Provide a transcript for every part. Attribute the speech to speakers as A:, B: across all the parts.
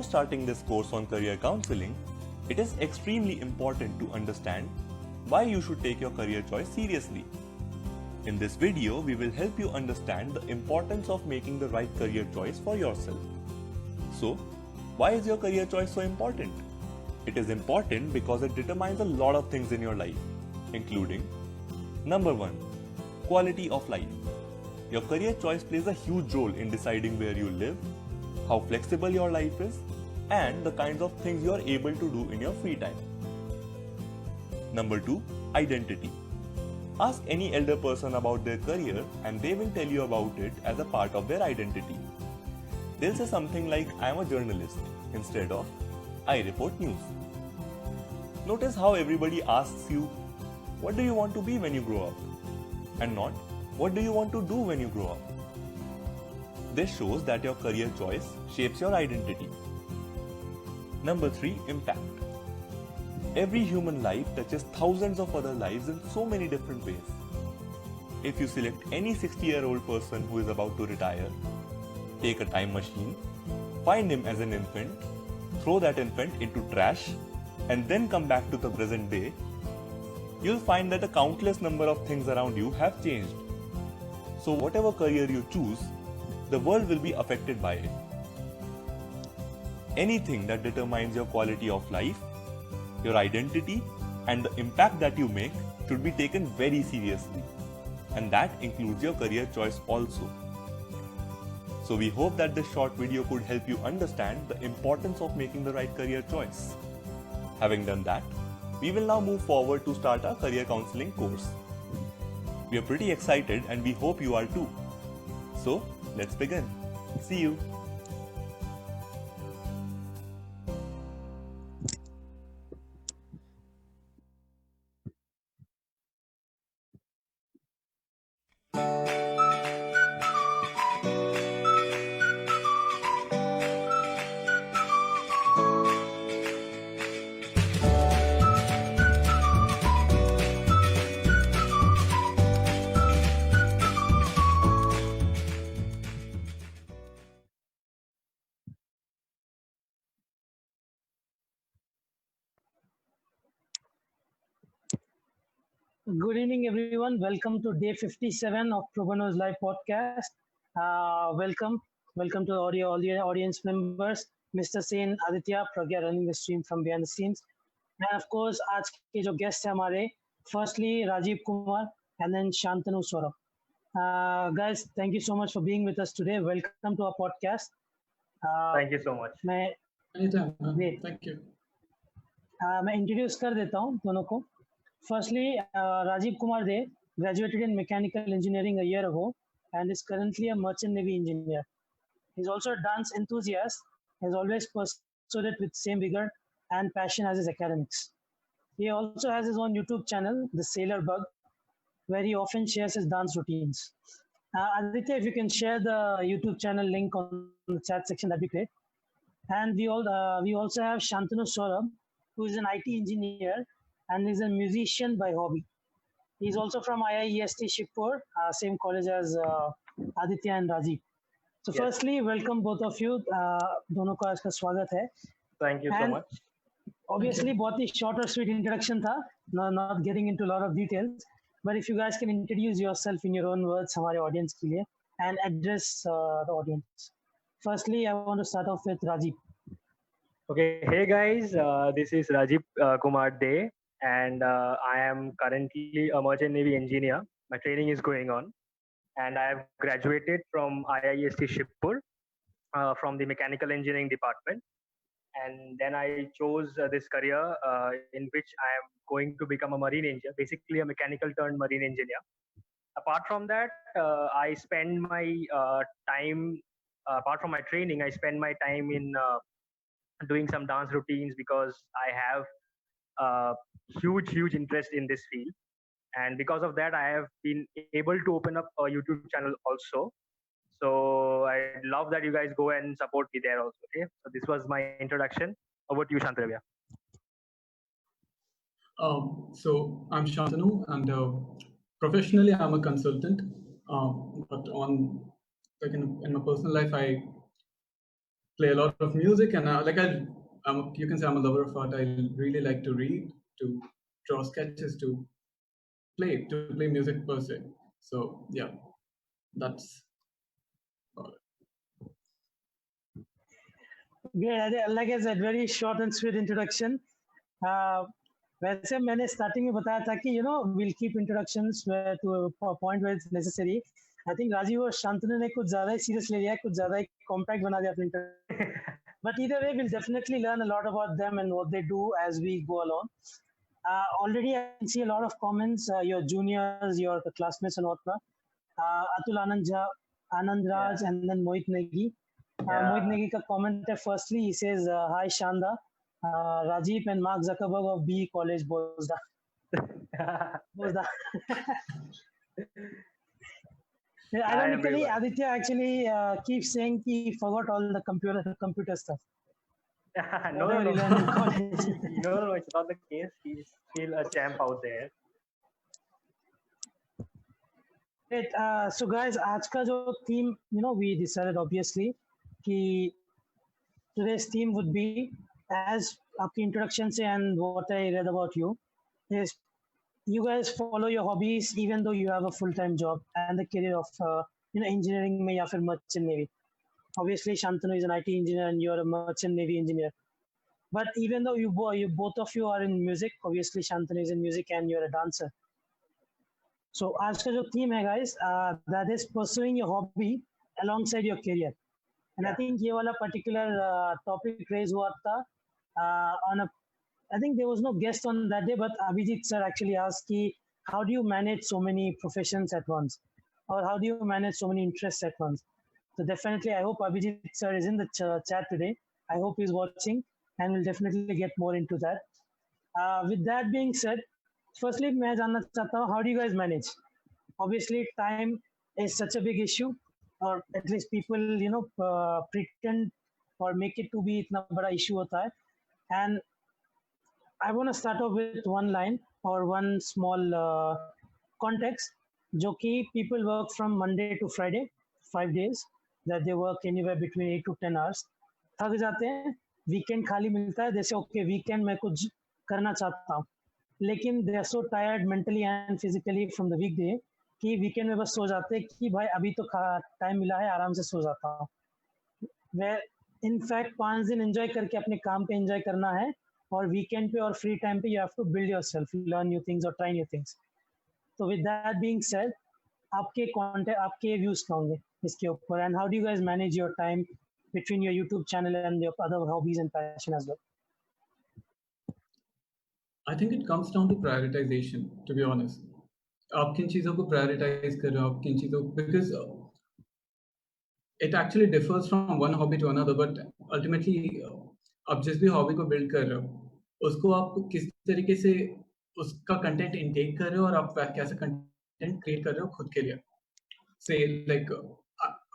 A: starting this course on career counseling, it is extremely important to understand why you should take your career choice seriously. In this video, we will help you understand the importance of making the right career choice for yourself. So, why is your career choice so important? It is important because it determines a lot of things in your life, including number 1, quality of life. Your career choice plays a huge role in deciding where you live, how flexible your life is, and the kinds of things you are able to do in your free time. Number 2, identity. Ask any elder person about their career and they will tell you about it as a part of their identity. They'll say something like, I am a journalist, instead of, I report news. Notice how everybody asks you, what do you want to be when you grow up? And not, what do you want to do when you grow up? This shows that your career choice shapes your identity. Number 3, impact. Every human life touches thousands of other lives in so many different ways. If you select any 60-year-old person who is about to retire, take a time machine, find him as an infant, throw that infant into trash, and then come back to the present day, you'll find that a countless number of things around you have changed. So whatever career you choose, the world will be affected by it. Anything that determines your quality of life, your identity, and the impact that you make should be taken very seriously. And that includes your career choice also. So we hope that this short video could help you understand the importance of making the right career choice. Having done that, we will now move forward to start our career counseling course. We are pretty excited and we hope you are too. So, let's begin. See you.
B: Good evening, everyone. Welcome to day 57 of Pro Bono's live podcast. Welcome to all the audience members, Mr. Sen, Aditya, Pragya running the stream from behind the scenes. And of course, आज के जो guests हैं हमारे, firstly Rajiv Kumar and then Shantanu Saurabh. Guys, thank you so much for being with us today. Welcome to our podcast.
C: Thank you so much.
D: Anytime, man.
B: Great.
D: Thank you.
B: मैं introduce कर देता हूँ दोनों को. Firstly, Rajiv Kumar De graduated in mechanical engineering a year ago and is currently a merchant navy engineer. He's also a dance enthusiast, has always pursued it with same vigor and passion as his academics. He also has his own YouTube channel, The Sailor Bug, where he often shares his dance routines. Aditya, if you can share the YouTube channel link on the chat section, that'd be great. And we also have Shantanu Saurabh, who is an IT engineer and is a musician by hobby. He's also from IIEST Shibpur, same college as Aditya and Rajiv. So
C: Yes.
B: firstly, welcome both of you. दोनों का इसका स्वागत है.
C: Thank you so
B: And
C: much.
B: Obviously, बहुत ही short or sweet introduction था, not getting into a lot of details. But if you guys can introduce yourself in your own words, हमारे audience के लिए, and address the audience. Firstly, I want to start off with Rajiv.
C: Okay, hey guys, this is Rajiv Kumar De, and I am currently a merchant navy engineer. My training is going on, and I have graduated from IIST Shibpur from the mechanical engineering department. And then I chose this career in which I am going to become a marine engineer, basically a mechanical turned marine engineer. Apart from that, I spend my time, apart from my training, I spend my time in doing some dance routines because I have huge interest in this field, and because of that I have been able to open up a YouTube channel also. So I love that you guys go and support me there also. Okay, so this was my introduction. Over to you, Shantanu.
D: So I'm Shantanu, and professionally I'm a consultant. But on like in my personal life, I play a lot of music, and you can say I'm a lover of art. I really like to read, to draw sketches, to play music per se. So yeah, that's
B: Great. Like I said, very short and sweet introduction. Uh, वैसे मैंने starting में बताया था कि we'll keep introductions to a point where it's necessary. I think Rajiv और शांतनु ने कुछ ज्यादा ही सीरियस ले लिया है, कुछ ज्यादा ही कॉम्पैक्ट बना दिया अपने but either way we'll definitely learn a lot about them and what they do as we go along. Already I can see a lot of comments, your juniors, your classmates and whatnot. Atul Anand Raj, and then Mohit Negi. Mohit Negi ka comment hai, firstly he says, hi Shanda, Rajiv and Mark Zuckerberg of B College Bozda. Bozda. Ironically, Aditya actually keeps saying he forgot all the computer stuff.
C: No, it's not the case. He's still a champ out there.
B: Great. So guys, आज का जो theme, we decided obviously कि today's theme would be, as आपकी introduction से and what I read about you, is you guys follow your hobbies even though you have a full-time job and the career of engineering में या फिर merchant navy. Obviously, Shantanu is an IT engineer and you're a merchant navy engineer. But even though you both of you are in music, obviously Shantanu is in music and you're a dancer. So आज का जो theme है guys, that is pursuing your hobby alongside your career. And I think ये वाला particular topic raise हुआ था on a, I think there was no guest on that day, but Abhijit sir actually asked ki, how do you manage so many professions at once? Or how do you manage so many interests at once? So definitely, I hope Abhijit sir is in the chat today. I hope he's watching and we'll definitely get more into that. With that being said, firstly, मैं जानना चाहता हूँ, how do you guys manage? Obviously, time is such a big issue, or at least people, pretend or make it to be इतना बड़ा issue होता है. And I want to start off with one line or one small context. जो कि people work from Monday to Friday, 5 days, that they work anywhere between 8 to 10 hours. थक जाते हैं, weekend खाली मिलता है, जैसे okay weekend मैं कुछ करना चाहता हूँ, लेकिन they are so tired mentally and physically from the weekday कि weekend में बस सो जाते हैं कि भाई अभी तो टाइम मिला है, आराम से सो जाता हूँ. मैं इनफैक्ट 5 दिन एंजॉय करके अपने काम पे एंजॉय करना है, और वीकेंड पे और फ्री टाइम पे you have to build yourself, learn new things और ट्राई न्यू थिंग्स. तो विद दैट बीइंग सेड, आपके व्यूज क्या होंगे इसके ऊपर, and how do you guys manage your time between your YouTube channel and your other hobbies and passion as well?
D: I think it comes down to prioritization, to be honest. आप किन चीज़ों को prioritize कर रहे हो, आप किन चीज़ों, because it actually differs from one hobby to another, but ultimately आप जिस भी hobby को build कर रहे हो, उसको आप किस तरीके से उसका content intake कर रहे हो और आप कैसे content create कर रहे हो खुद के लिए. Say like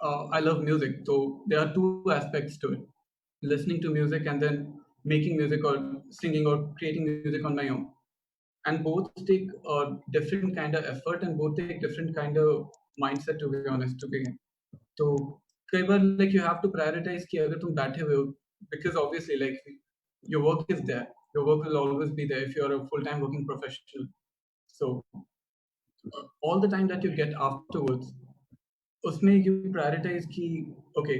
D: I love music, so there are two aspects to it: listening to music and then making music or singing or creating music on my own. And both take a different kind of effort and both take different kind of mindset, to be honest, to begin. So कई बार like you have to prioritize कि अगर तुम बैठे हुए हो, because obviously like your work is there, your work will always be there if you're a full-time working professional. So all the time that you get afterwards, उसमें you prioritize कि okay,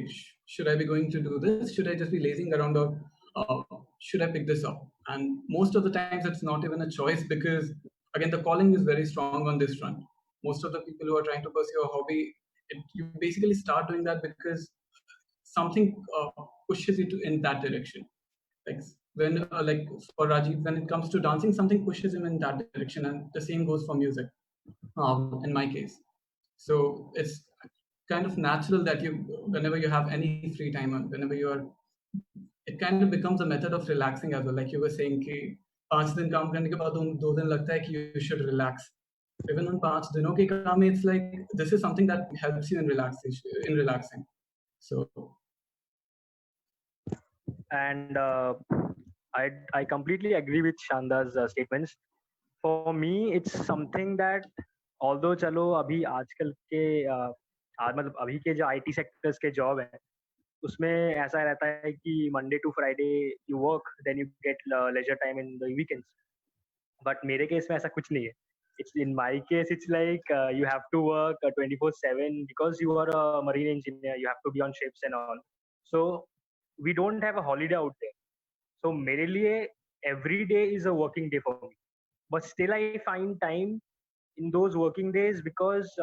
D: should I be going to do this, should I just be lazing around, or should I pick this up? And most of the times it's not even a choice, because again the calling is very strong on this front. Most of the people who are trying to pursue a hobby, you basically start doing that because something pushes you in that direction. Like when like for Rajiv, when it comes to dancing, something pushes him in that direction, and the same goes for music in my case. So it's kind of natural that you, whenever you have any free time and whenever you are, it kind of becomes a method of relaxing as well. Like you were saying कि 5 दिन काम करने के बाद 2 दिन लगता है कि you should relax. Even on 5 दिनों के काम में, it's like this is something that helps you in relaxing. So
C: and I completely agree with Shanda's statements. For me, it's something that although चलो अभी आजकल के मतलब अभी के जो IT सेक्टर्स के जॉब है, उसमें ऐसा रहता है कि Monday to Friday you work, then you get leisure time in the weekends. But मेरे केस में ऐसा कुछ नहीं है. It's in my case, it's like you have to work 24/7 because you are a marine engineer. You have to be on ships and all. So we don't have a holiday out there. So मेरे लिए every day is a working day for me. But still, I find time in those working days because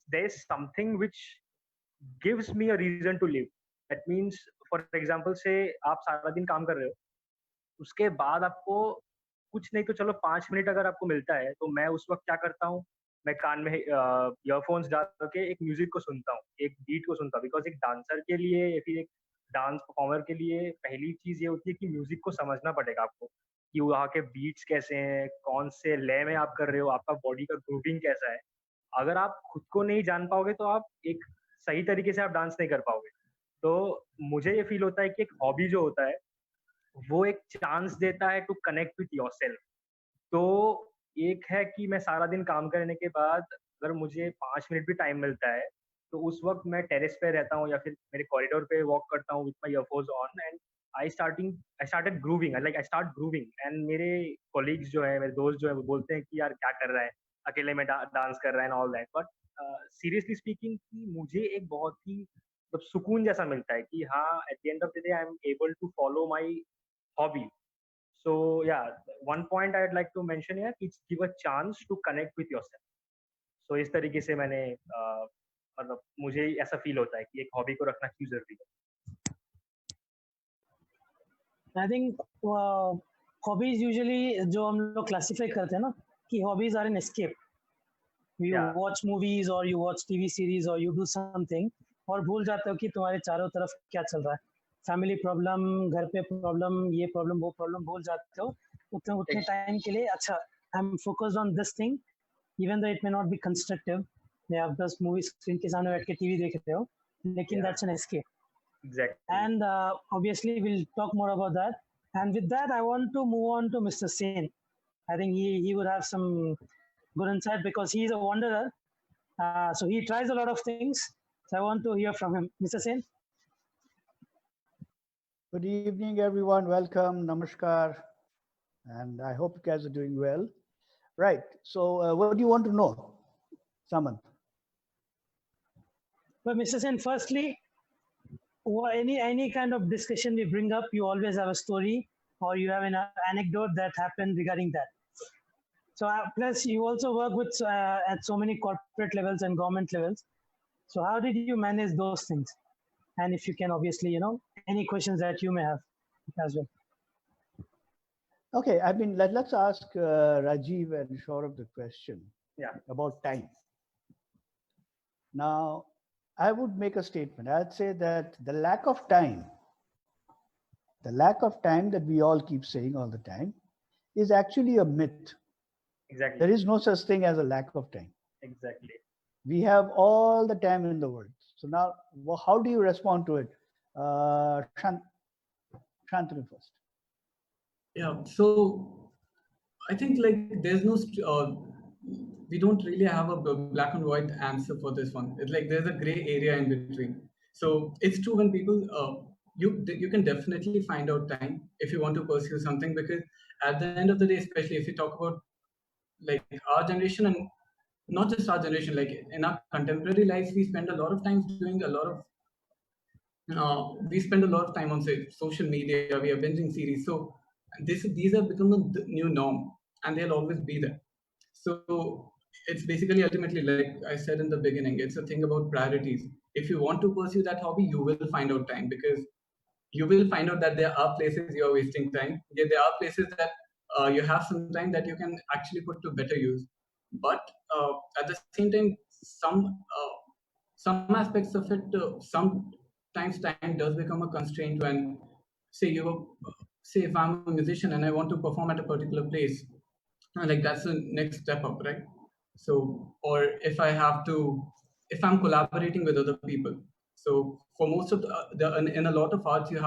C: there's something which gives me a reason to live. That means, for example, say आप सारा दिन काम कर रहे हो, उसके बाद आपको कुछ नहीं तो चलो 5 मिनट अगर आपको मिलता है, तो मैं उस वक्त क्या करता हूँ, मैं कान में ईयरफोन्स डाल के एक म्यूजिक को सुनता हूँ, एक बीट को सुनता हूँ. बिकॉज एक डांसर के लिए या फिर एक डांस परफॉर्मर के लिए पहली चीज ये होती है कि म्यूजिक को समझना पड़ेगा आपको, कि वहाँ के बीट्स कैसे हैं, कौन से लय में आप कर रहे हो, आपका बॉडी का ग्रूविंग कैसा है. अगर आप खुद को नहीं जान पाओगे तो आप एक सही तरीके से आप डांस नहीं कर पाओगे. तो मुझे ये फील होता है कि एक हॉबी जो होता है वो एक चांस देता है टू कनेक्ट विथ योरसेल्फ. तो एक है कि मैं सारा दिन काम करने के बाद अगर मुझे 5 मिनट भी टाइम मिलता है, तो उस वक्त मैं टेरेस पे रहता हूँ या फिर मेरे कॉरिडोर पे वॉक करता हूँ with my earphones on, and I started grooving, like I start grooving. And मेरे कोलीग्स जो है, मेरे दोस्त जो है, वो बोलते हैं कि यार क्या कर रहा है, अकेले में डांस कर रहा है and all that. But seriously speaking, कि मुझे एक बहुत ही मतलब सुकून जैसा मिलता है कि हाँ, at the end of the day I am able to follow my hobby. So yeah, one point I'd like to mention here is give a chance to connect with yourself. So इस तरीके से मैंने मतलब मुझे ऐसा feel होता है कि एक हॉबी को रखना क्यों जरूरी है.
B: I think hobbies usually जो हम लोग classify करते हैं ना, कि hobbies are an escape. You
C: Yeah.
B: watch movies or you watch TV series or you do something और भूल जाते हो कि तुम्हारे चारों तरफ क्या चल रहा है. फैमिली प्रॉब्लम, घर पे प्रॉब्लम, ये प्रॉब्लम, वो प्रॉब्लम भूल जाते हो. उतने टाइम के लिए अच्छा, I am focused on this thing, even though it may not be constructive. आप 10 मूवी स्क्रीन के सामने बैठ के टीवी देख रहे हो, लेकिन that's an escape.
C: Exactly.
B: And obviously we'll talk more about that. And with that, I want to move on to Mr. Sen. I think he would have some good insight because he is a wanderer. So he tries a lot of things. So I want to hear from him. Mr. Sen.
E: Good evening, everyone. Welcome. Namaskar. And I hope you guys are doing well. Right. So what do you want to know, Samant?
B: Well, Mr. Sen, firstly, any kind of discussion we bring up, you always have a story or you have an anecdote that happened regarding that. So plus you also work with at so many corporate levels and government levels. So how did you manage those things? And if you can, obviously, any questions that you may have as well.
E: Okay, I mean, let's ask Rajiv and Saurabh the question about time. Now, I would make a statement. I'd say that the lack of time that we all keep saying all the time is actually a myth.
C: Exactly.
E: There is no such thing as a lack of time.
C: Exactly.
E: We have all the time in the world. So now, how do you respond to it? Shantanu first.
D: Yeah, so I think like there's no, we don't really have a black and white answer for this one. It's like there's a gray area in between. So it's true when people, you can definitely find out time if you want to pursue something, because at the end of the day, especially if you talk about like our generation, and not just our generation, like in our contemporary lives, we spend a lot of time doing a lot of, we spend a lot of time on say social media, we are binging series. So these have become the new norm and they'll always be there. So it's basically ultimately, like I said in the beginning, it's a thing about priorities. If you want to pursue that hobby, you will find out time, because you will find out that there are places you are wasting time. There are places that you have some time that you can actually put to better use. But at the same time, some aspects of it, sometimes time does become a constraint when, say if I'm a musician and I want to perform at a particular place, like that's the next step up, right? So, or if I'm collaborating with other people. So for most of in a lot of arts, you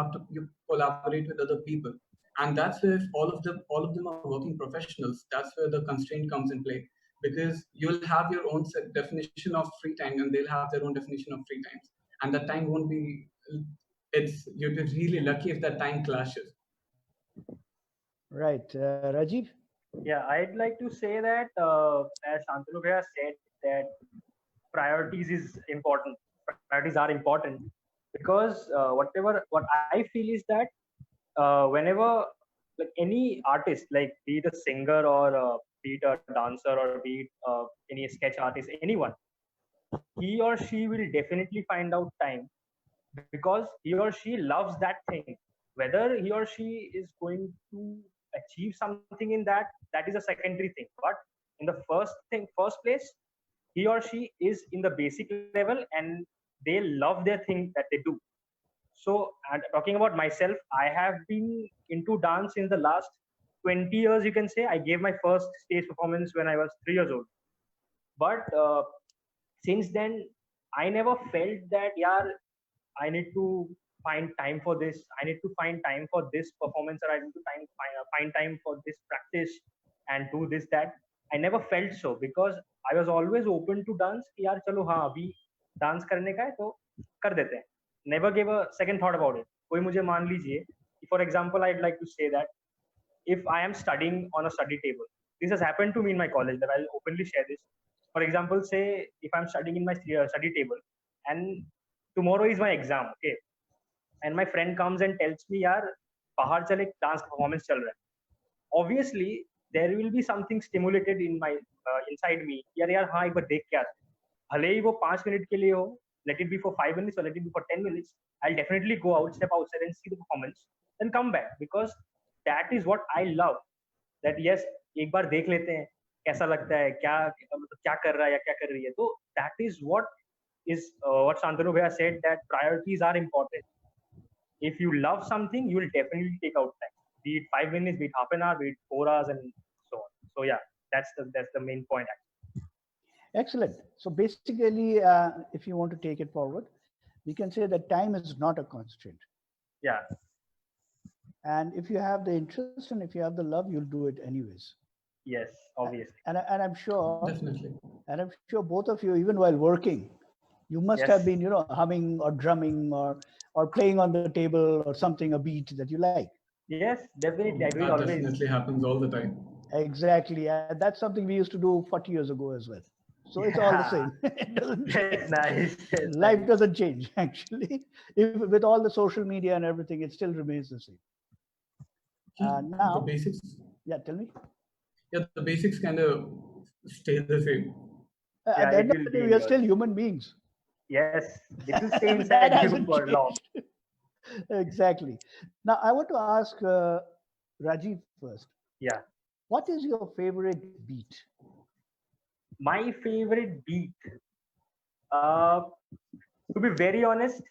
D: collaborate with other people, and that's where if all of them are working professionals, that's where the constraint comes in play, because you'll have your own definition of free time and they'll have their own definition of free times, and that time won't be you'd be really lucky if that time clashes.
E: Right. Rajiv?
C: Yeah, I'd like to say that as Shantanu Bhaiya said, that priorities is important. Priorities are important because what I feel is that whenever like any artist, like be it a singer or be it a dancer or be it any sketch artist, anyone, he or she will definitely find out time because he or she loves that thing. Whether he or she is going to achieve something in that, that is a secondary thing. But in the first place, he or she is in the basic level and they love their thing that they do. So, and talking about myself, I have been into dance in the last 20 years, you can say. I gave my first stage performance when I was 3 years old. But since then, I never felt that, yeah, I need to find time for this. I need to find time for this performance, or I need to find time for this practice and do this that. I never felt so because I was always open to dance. कि यार चलो हाँ अभी dance करने का है तो कर देते हैं. Never gave a second thought about it. कोई मुझे मान लीजिए. For example, I'd like to say that if I am studying on a study table, this has happened to me in my college. That I'll openly share this. For example, say if I'm studying in my study table and tomorrow is my exam, okay, and my friend comes and tells me, यार बाहर चले dance performance चल रहा है. Obviously, there will be something stimulated in my inside me. यार हाँ एक बार देख के आते हैं. भले ही वो 5 मिनट के लिए हो, let it be for 5 minutes or let it be for 10 minutes, I'll definitely go out, step outside and see the performance, then come back because that is what I love. That yes, एक बार देख लेते हैं कैसा लगता है, क्या कर रहा है या क्या कर रही है. तो that is what Shantanu Bhaiya said, that priorities are important. If you love something, you will definitely take out time. Be it 5 minutes, be it half an hour, be it 4 hours, and so on. So yeah, that's the main point. Actually.
E: Excellent. So basically, if you want to take it forward, we can say that time is not a constraint.
C: Yeah.
E: And if you have the interest and if you have the love, you'll do it anyways.
C: Yes, obviously.
E: And I'm sure,
D: Definitely.
E: and I'm sure both of you, even while working, you must
C: Yes.
E: have been, humming or drumming or playing on the table or something, a beat that you like.
C: Yes, definitely. I do it
D: That
C: always.
D: definitely happens all the time.
E: Exactly. And that's something we used to do 40 years ago as well. So it's all the same. It doesn't change.
C: That's nice. That's
E: Life
C: nice.
E: doesn't change, actually. With all the social media and everything, it still remains the same.
D: The
E: Now,
D: basics.
E: yeah, tell me.
D: Yeah, the basics kind of stay the same.
C: Yeah,
E: At the
C: it
E: end of
C: will
E: the
C: be
E: day, we are
C: yours.
E: still human beings.
C: Yes, it will stay
E: That
C: inside you
E: hasn't
C: for long.
E: changed. Exactly. Now, I want to ask Rajiv first.
C: Yeah.
E: What is your favorite beat?
C: My favorite beat. To be very honest,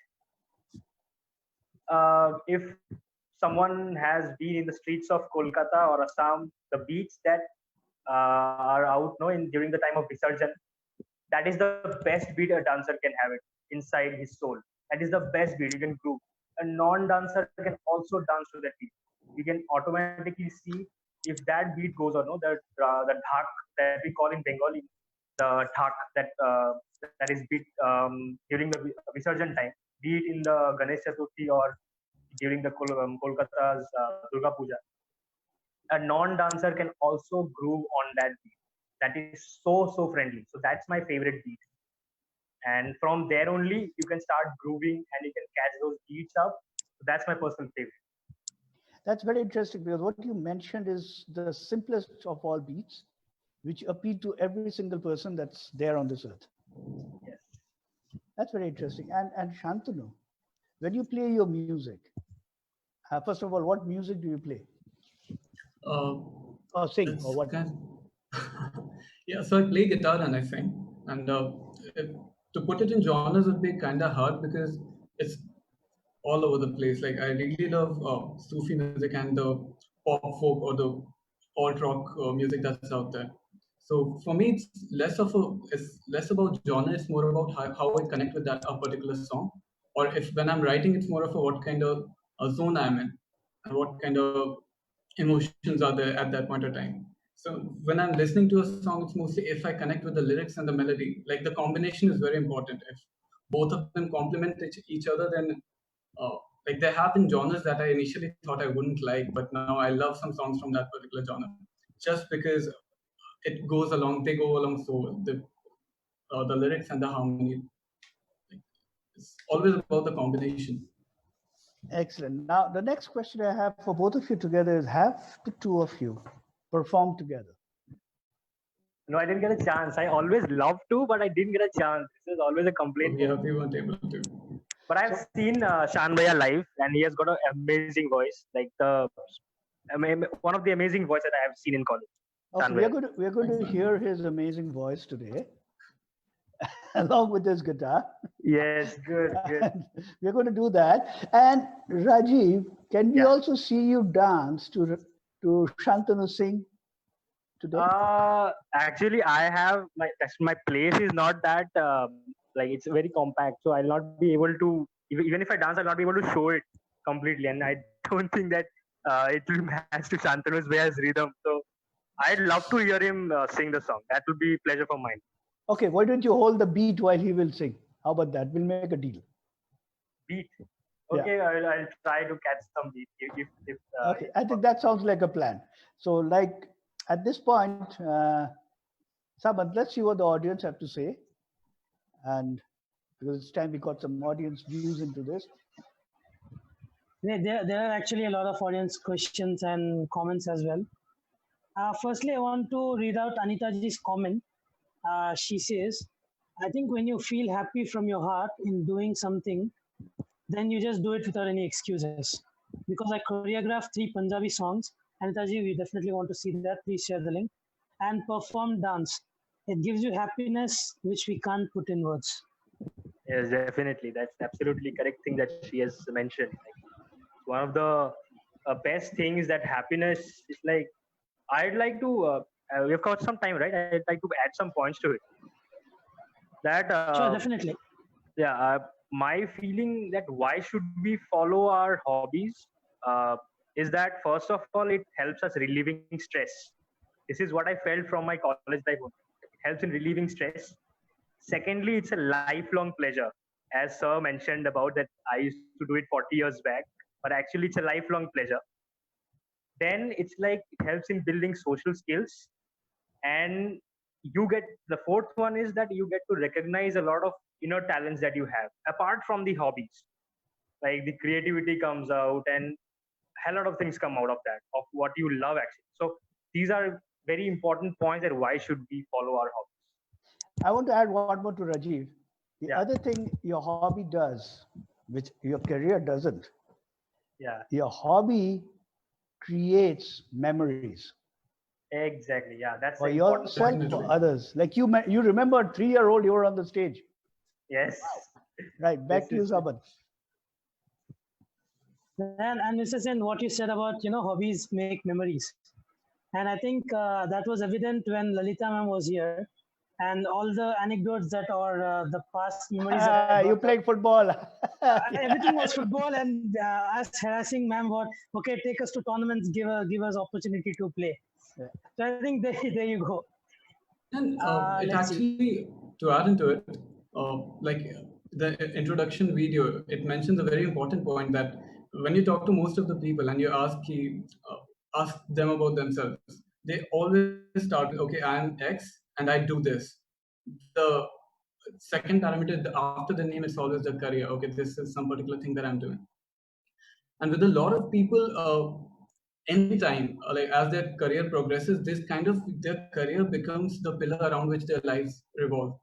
C: if someone has been in the streets of Kolkata or Assam, the beats that are out during the time of Visarjan, that is the best beat a dancer can have it inside his soul. That is the best beat you can groove. A non-dancer can also dance to that beat. You can automatically see if that beat goes or no. The dhak that we call in Bengali, the dhak that is beat during the Visarjan time, be it in the Ganesh Chaturthi or during the Kolkata's Durga Puja. A non-dancer can also groove on that beat. That is so friendly. So that's my favorite beat. And from there only you can start grooving and you can catch those beats up. So that's my personal favorite.
E: That's very interesting because what you mentioned is the simplest of all beats, which appeal to every single person that's there on this earth.
C: Yes.
E: That's very interesting. And Shantanu, when you play your music, first of all, what music do you play? Or sing,
D: That's
E: or what?
D: Yeah, so I play guitar and I sing. And to put it in genres would be kind of hard because it's all over the place. Like I really love Sufi music and the pop folk or the alt rock music that's out there. So for me, it's less about genre. It's more about how I connect with that a particular song, or if when I'm writing, it's more of a what kind of a zone I'm in and what kind of emotions are there at that point of time. So when I'm listening to a song, it's mostly if I connect with the lyrics and the melody. Like the combination is very important. If both of them complement each other, then like there have been genres that I initially thought I wouldn't like, but now I love some songs from that particular genre, just because they go along so well. The lyrics and the harmony. Like, it's always about the combination.
E: Excellent. Now, the next question I have for both of you together is, have the two of you performed together?
C: No, I didn't get a chance. I always love to, but I didn't get a chance. This is always a complaint.
D: We weren't able to.
C: But I've seen Shan Bhaiya live, and he has got an amazing voice. Like one of the amazing voices that I have seen in college.
E: Okay, we're going to hear his amazing voice today, along with his guitar.
C: Yes, good.
E: We're going to do that. And Rajiv, can we also see you dance to Shantanu Singh today?
C: Actually, I have my place is not that like it's very compact, so I'll not be able to, even if I dance, I'll not be able to show it completely, and I don't think that it will match to Shantanu's Bhaya's rhythm. So I'd love to hear him sing the song. That would be a pleasure for mine.
E: Okay, why don't you hold the beat while he will sing? How about that? We'll make a deal.
C: Beat. Okay, yeah. I'll try to catch some beat.
E: Okay, I think that sounds like a plan. So, like at this point, Samant, let's see what the audience have to say. And because it's time we got some audience views into this.
B: There are actually a lot of audience questions and comments as well. Firstly, I want to read out Anita ji's comment. She says, I think when you feel happy from your heart in doing something, then you just do it without any excuses. Because I choreographed 3 Punjabi songs. Anita ji, we definitely want to see that. Please share the link. And perform dance. It gives you happiness, which we can't put in words.
C: Yes, definitely. That's absolutely correct thing that she has mentioned. Like, one of the best things that happiness is like, I'd like to, we've got some time, right? I'd like to add some points to it. That
B: sure, definitely.
C: Yeah, my feeling that why should we follow our hobbies is that first of all, it helps us relieving stress. This is what I felt from my college life. It helps in relieving stress. Secondly, it's a lifelong pleasure. As Sir mentioned about that, I used to do it 40 years back, but actually it's a lifelong pleasure. Then it's like it helps in building social skills, and you get the fourth one is that you get to recognize a lot of inner talents that you have apart from the hobbies. Like the creativity comes out, and a lot of things come out of that, of what you love actually. So these are very important points that why should we follow our hobbies.
E: I want to add one more to Rajiv. The other thing your hobby does, which your career doesn't.
C: Yeah.
E: Your hobby creates memories.
C: Exactly. Yeah, that's
E: for yourself, for others. Like you remember 3-year-old, you were on the stage.
C: Yes.
E: Right. Back to you, Saban.
B: And Mr. Sen, what you said about hobbies make memories, and I think that was evident when Lalita ma'am was here, and all the anecdotes that are the past memories.
E: You playing football.
B: Everything was football, and us harassing ma'am about, okay, take us to tournaments, give us opportunity to play. Yeah. So I think there you go.
D: And it actually, to add into it, like the introduction video, it mentions a very important point that when you talk to most of the people and you ask them about themselves, they always start with, okay, I am X and I do this. The second parameter after the name is always the career. Okay, this is some particular thing that I'm doing. And with a lot of people, anytime, like as their career progresses, their career becomes the pillar around which their lives revolve.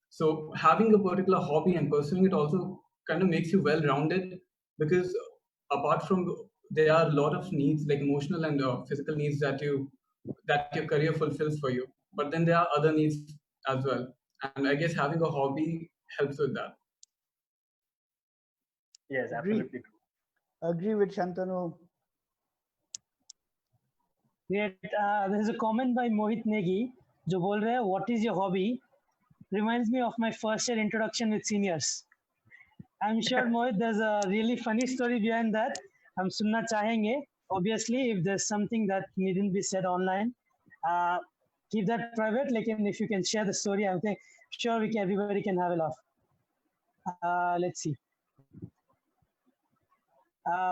D: So having a particular hobby and pursuing it also kind of makes you well-rounded, because apart from there are a lot of needs, like emotional and physical needs that your career fulfills for you. But then there are other needs as well. And I guess having a hobby helps with that.
C: Yes, absolutely.
E: Agree with Shantanu.
B: There's a comment by Mohit Negi, जो बोल रहे हैं, what is your hobby? Reminds me of my first year introduction with seniors. I'm sure, Mohit, there's a really funny story behind that. हम सुनना चाहेंगे. Obviously, if there's something that needn't be said online, keep that private. Like, if you can share the story, I'm sure everybody can have a laugh. Let's see.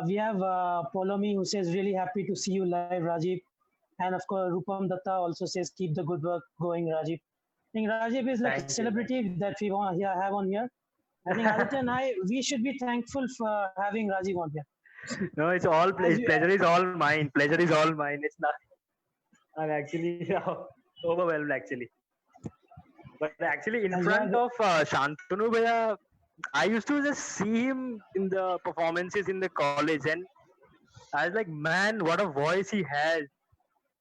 B: We have Polomi who says, really happy to see you live, Rajiv. And of course, Rupam Datta also says, keep the good work going, Rajiv. I think Rajiv is like a
C: Thank you.
B: celebrity that we want here, have on here. I think Aditya and I, we should be thankful for having Rajiv on here.
C: No, it's all
B: As you,
C: pleasure is all mine. Pleasure is all mine. It's not. I'm actually overwhelmed actually. But actually, in
B: as
C: front
B: you
C: of Shantanu Bhaiya, I used to just see him in the performances in the college, and I was like, man, what a voice he has.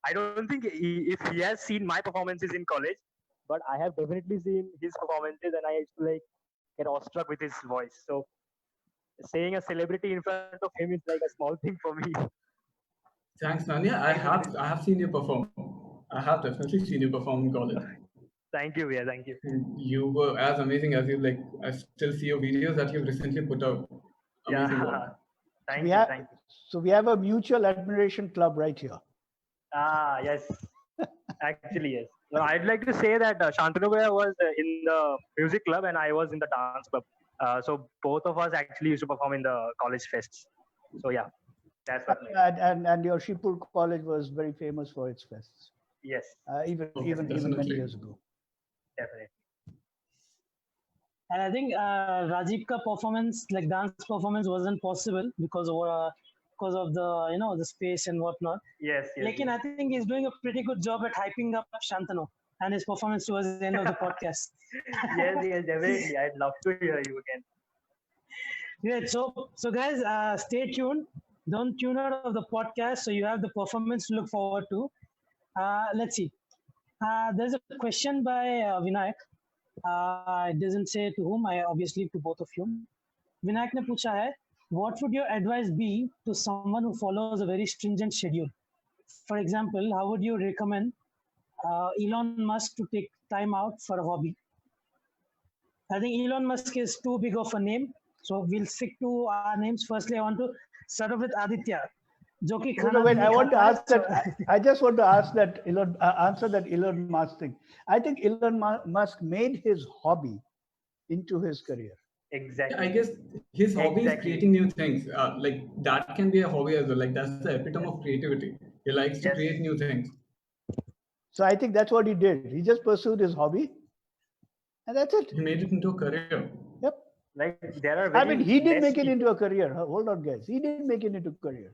C: I don't think if he has seen my performances in college, but I have definitely seen his performances, and I used to like get awestruck with his voice. So saying a celebrity in front of him is like a small thing for me.
D: Thanks, Nanya. I have seen you perform. I have definitely seen you perform in college.
C: Thank you, Via. Thank you.
D: You were as amazing as you like. I still see your videos that you've recently put out. Amazing
C: Yeah.
D: work.
C: Thank
E: We
C: you.
E: have,
C: Thank you.
E: so we have a mutual admiration club right here.
C: Ah, yes. Actually, yes. No, I'd like to say that Shantanu Bhaiya was in the music club and I was in the dance club. So both of us actually used to perform in the college fests. So yeah, that's what.
E: And your Shipur College was very famous for its fests,
C: Yes,
E: even
D: Oh,
E: even many
D: definitely.
E: years ago.
C: definitely.
B: and I think Rajiv ka performance, like dance performance, wasn't possible because of the space and whatnot.
C: Yes, yes.
B: Lekin I think he's doing a pretty good job at hyping up Shantanu and his performance towards the end of the podcast.
C: Yes, yes, definitely. I'd love to hear you again.
B: Great. So guys, stay tuned. Don't tune out of the podcast. So you have the performance to look forward to. Let's see. There's a question by Vinayak. It doesn't say to whom. I obviously to both of you. Vinayak ने पूछा है, what would your advice be to someone who follows a very stringent schedule? For example, how would you recommend Elon Musk to take time out for a hobby? I think Elon Musk is too big of a name, so we'll stick to our names. Firstly, I want to start off with Aditya. जो कि
E: No,
B: खाना
E: no,
B: भी
E: wait. I
B: नहीं
E: want to
B: खाता है,
E: ask that. I just want to ask that answer that Elon Musk thing. I think Elon Musk made his hobby into his career.
C: Exactly.
D: I guess his hobby is
C: Exactly.
D: creating new things. Like that can be a hobby as well. Like that's the epitome of creativity. He likes to
C: Yes.
D: create new things.
E: So I think that's what he did. He just pursued his hobby, and that's it.
D: He made it into a career.
E: Yep.
C: Like there are
E: I
C: very
E: mean, he did
C: less
E: make it
C: people-
E: into a career. Hold on, guys. He didn't make it into a career.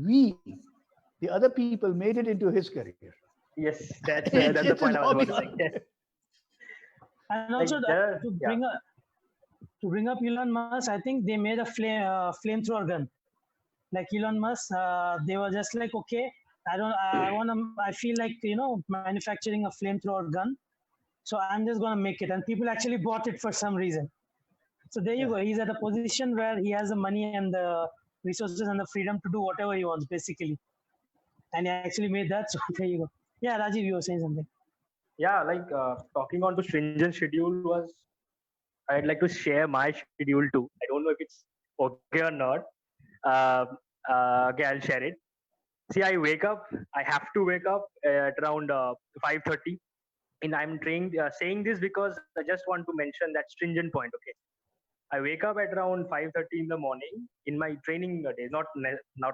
E: We, the other people, made it into his career.
C: Yes, that's
E: It's
C: the
E: his
C: point I was
E: hobby.
C: about to say. Yes.
B: And
C: Like
B: also
C: there,
B: to
C: yeah.
B: bring up Elon Musk, I think they made a flamethrower gun. Like Elon Musk, they were just like, okay, I feel like manufacturing a flamethrower gun, so I'm just gonna make it, and people actually bought it for some reason. So there you go. He's at a position where he has the money and the resources and the freedom to do whatever he wants, basically. And he actually made that. So there you go. Yeah, Rajiv, you were saying something.
C: Yeah, like talking on to stringent schedule was, I'd like to share my schedule too. I don't know if it's okay or not. Okay, I'll share it. See, I wake up. I have to wake up at around 5:30, and I'm saying this because I just want to mention that stringent point. Okay, I wake up at around 5:30 in the morning in my training days. Not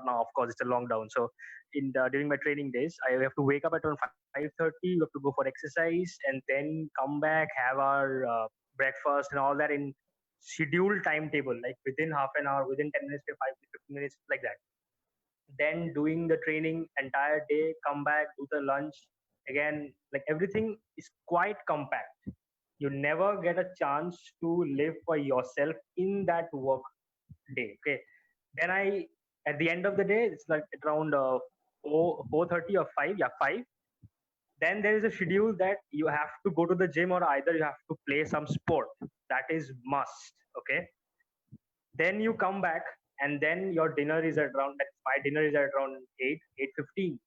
C: now, of course, it's a long down. So during my training days, I have to wake up at around 5:30. We have to go for exercise and then come back, have our breakfast and all that in scheduled timetable, like within half an hour, within 10 minutes to 15 minutes, like that. Then doing the training entire day, come back, do the lunch again. Like everything is quite compact. You never get a chance to live for yourself in that work day. Okay. Then at the end of the day, it's like around 4:30 or 5. Yeah, 5. Then there is a schedule that you have to go to the gym or either you have to play some sport. That is must. Okay. Then you come back and then your dinner is at around, my dinner is at around 8:15.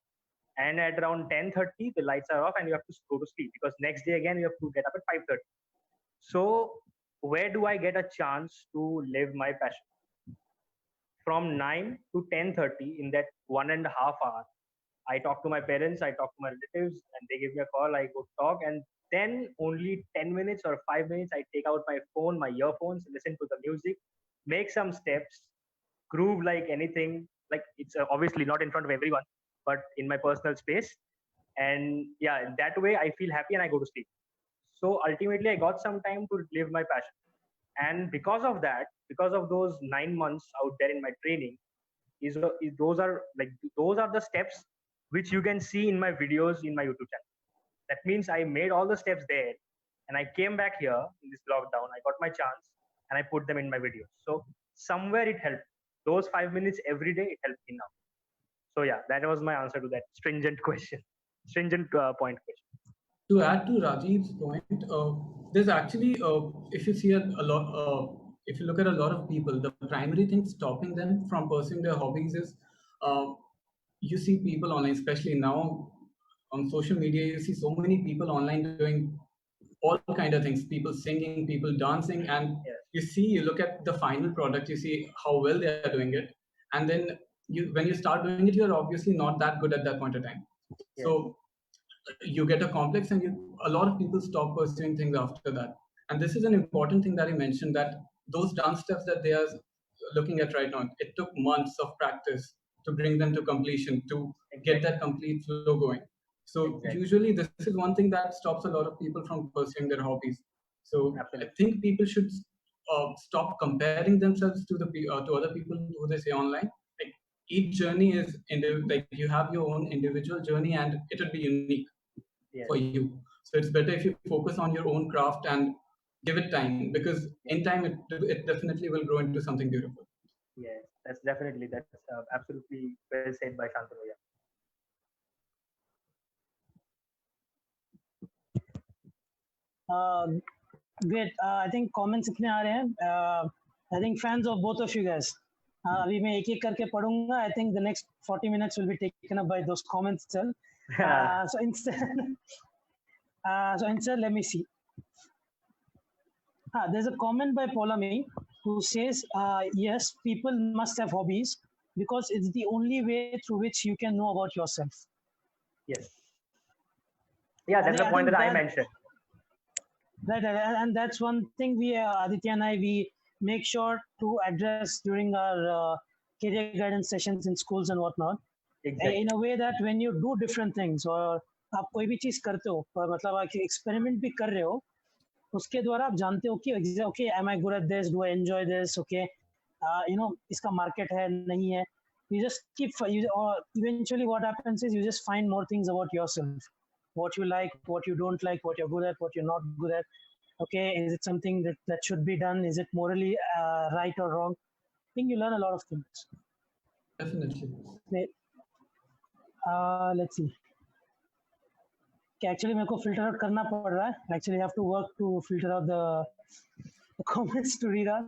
C: And at around 10:30, the lights are off and you have to go to sleep because next day again you have to get up at 5:30. So where do I get a chance to live my passion? From 9 to 10:30 in that 1.5 hours, I talk to my parents, I talk to my relatives, and they give me a call. I go talk, and then only 10 minutes or 5 minutes, I take out my phone, my earphones, listen to the music, make some steps, groove like anything. Like it's obviously not in front of everyone, but in my personal space. And yeah, that way I feel happy and I go to sleep. So ultimately, I got some time to live my passion. And because of that, because of those 9 months out there in my training, those are the steps which you can see in my videos in my YouTube channel. That means I made all the steps there, and I came back here in this lockdown. I got my chance, and I put them in my videos. So somewhere it helped. Those 5 minutes every day, it helped me now. So yeah, that was my answer to that stringent question, stringent point question.
D: To add to Rajiv's point, there's actually, if you see a lot, if you look at a lot of people, the primary thing stopping them from pursuing their hobbies is you see people online, especially now on social media, you see so many people online doing all kind of things, people singing, people dancing, and you look at the final product, you see how well they are doing it. And then when you start doing it, you're obviously not that good at that point of time. So you get a complex, and a lot of people stop pursuing things after that. And this is an important thing that you mentioned, that those dance steps that they are looking at right now, it took months of practice to bring them to completion, to get that complete flow going. So usually this is one thing that stops a lot of people from pursuing their hobbies. So I think people should stop comparing themselves to to other people who they say online. Like each journey is like you have your own individual journey, and it will be unique for you. So it's better if you focus on your own craft and give it time, because in time it definitely will grow into something beautiful.
C: Yes, that's absolutely well said by Shantanu.
B: Great. I think comments इतने आ रहे हैं. I think fans of both of you guys. अभी मैं एक एक करके पढ़ूंगा. I think the next 40 minutes will be taken up by those comments itself. So instead, let me see. There's a comment by Polami who says, yes, people must have hobbies because it's the only way through which you can know about yourself.
C: Yes. Yeah, that's the point that I mentioned.
B: Right, and that's one thing we, Aditya and we make sure to address during our career guidance sessions in schools and whatnot. Exactly. In a way that when you do different things, और आप कोई भी चीज करते हो, मतलब आप experiment भी कर रहे हो, उसके द्वारा आप जानते हो कि okay, am I good at this? Do I enjoy this? Okay, इसका market है नहीं है. You just keep. Eventually, what happens is you just find more things about yourself. What you like, what you don't like, what you're good at, what you're not good at. Okay, is it something that should be done? Is it morally right or wrong? I think you learn a lot of things.
D: Definitely.
B: Let's see. Actually, मेरे को filter out करना पड़ रहा है. Actually, I have to work to filter out the comments to read out.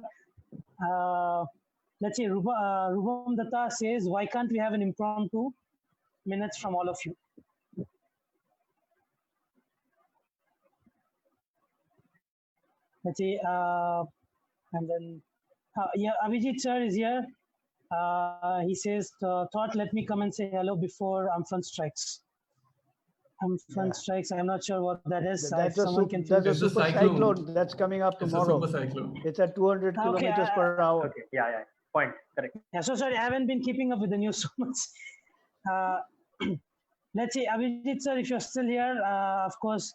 B: Let's see. Rubam Datta says, why can't we have an impromptu minutes from all of you? Let's see, and then, Abhijit sir is here. He says, thought let me come and say hello before Amphan strikes. Amphan strikes, I'm not sure what that is.
E: That's a super cyclone that's coming up tomorrow.
D: It's a super cyclone.
E: It's at 200 kilometers per hour.
C: Okay, yeah, point, correct.
B: Yeah, so sorry, I haven't been keeping up with the news so much. Let's see, Abhijit sir, if you're still here, of course,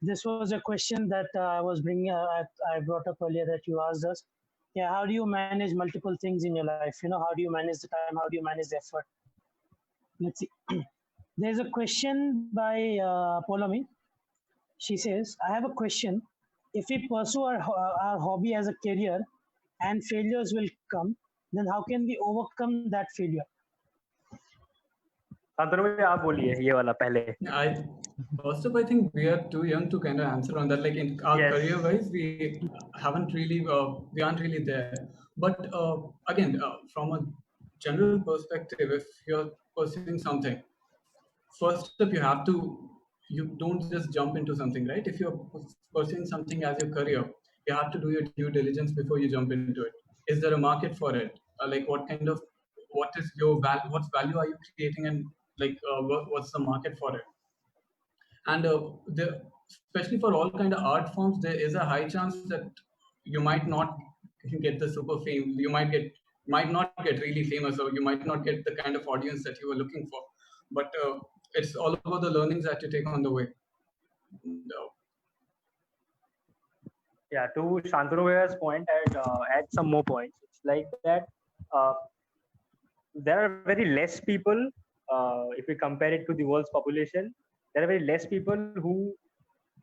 B: this was a question that I was I brought up earlier that you asked us. Yeah, how do you manage multiple things in your life? How do you manage the time? How do you manage the effort? Let's see. There's a question by Polami. She says, I have a question. If we pursue our hobby as a career and failures will come, then how can we overcome that failure?
C: आप बोलिए ये वाला पहले.
D: First of all, I think we are too young to kind of answer on that. Like in our career wise, we aren't really there. But again, from a general perspective, if you're pursuing something, first up you don't just jump into something, right? If you're pursuing something as your career, you have to do your due diligence before you jump into it. Is there a market for it? Like what is your value? What value are you creating, and like what's the market for it? And especially for all kind of art forms, there is a high chance that you might not get the super fame. You might get might not get really famous, or you might not get the kind of audience that you were looking for. But it's all about the learnings that you take on the way. And,
C: Yeah, to Shantanu Bhaiya's point, I'd add some more points. It's like that uh, there are very less people, if we compare it to the world's population, there are very less people who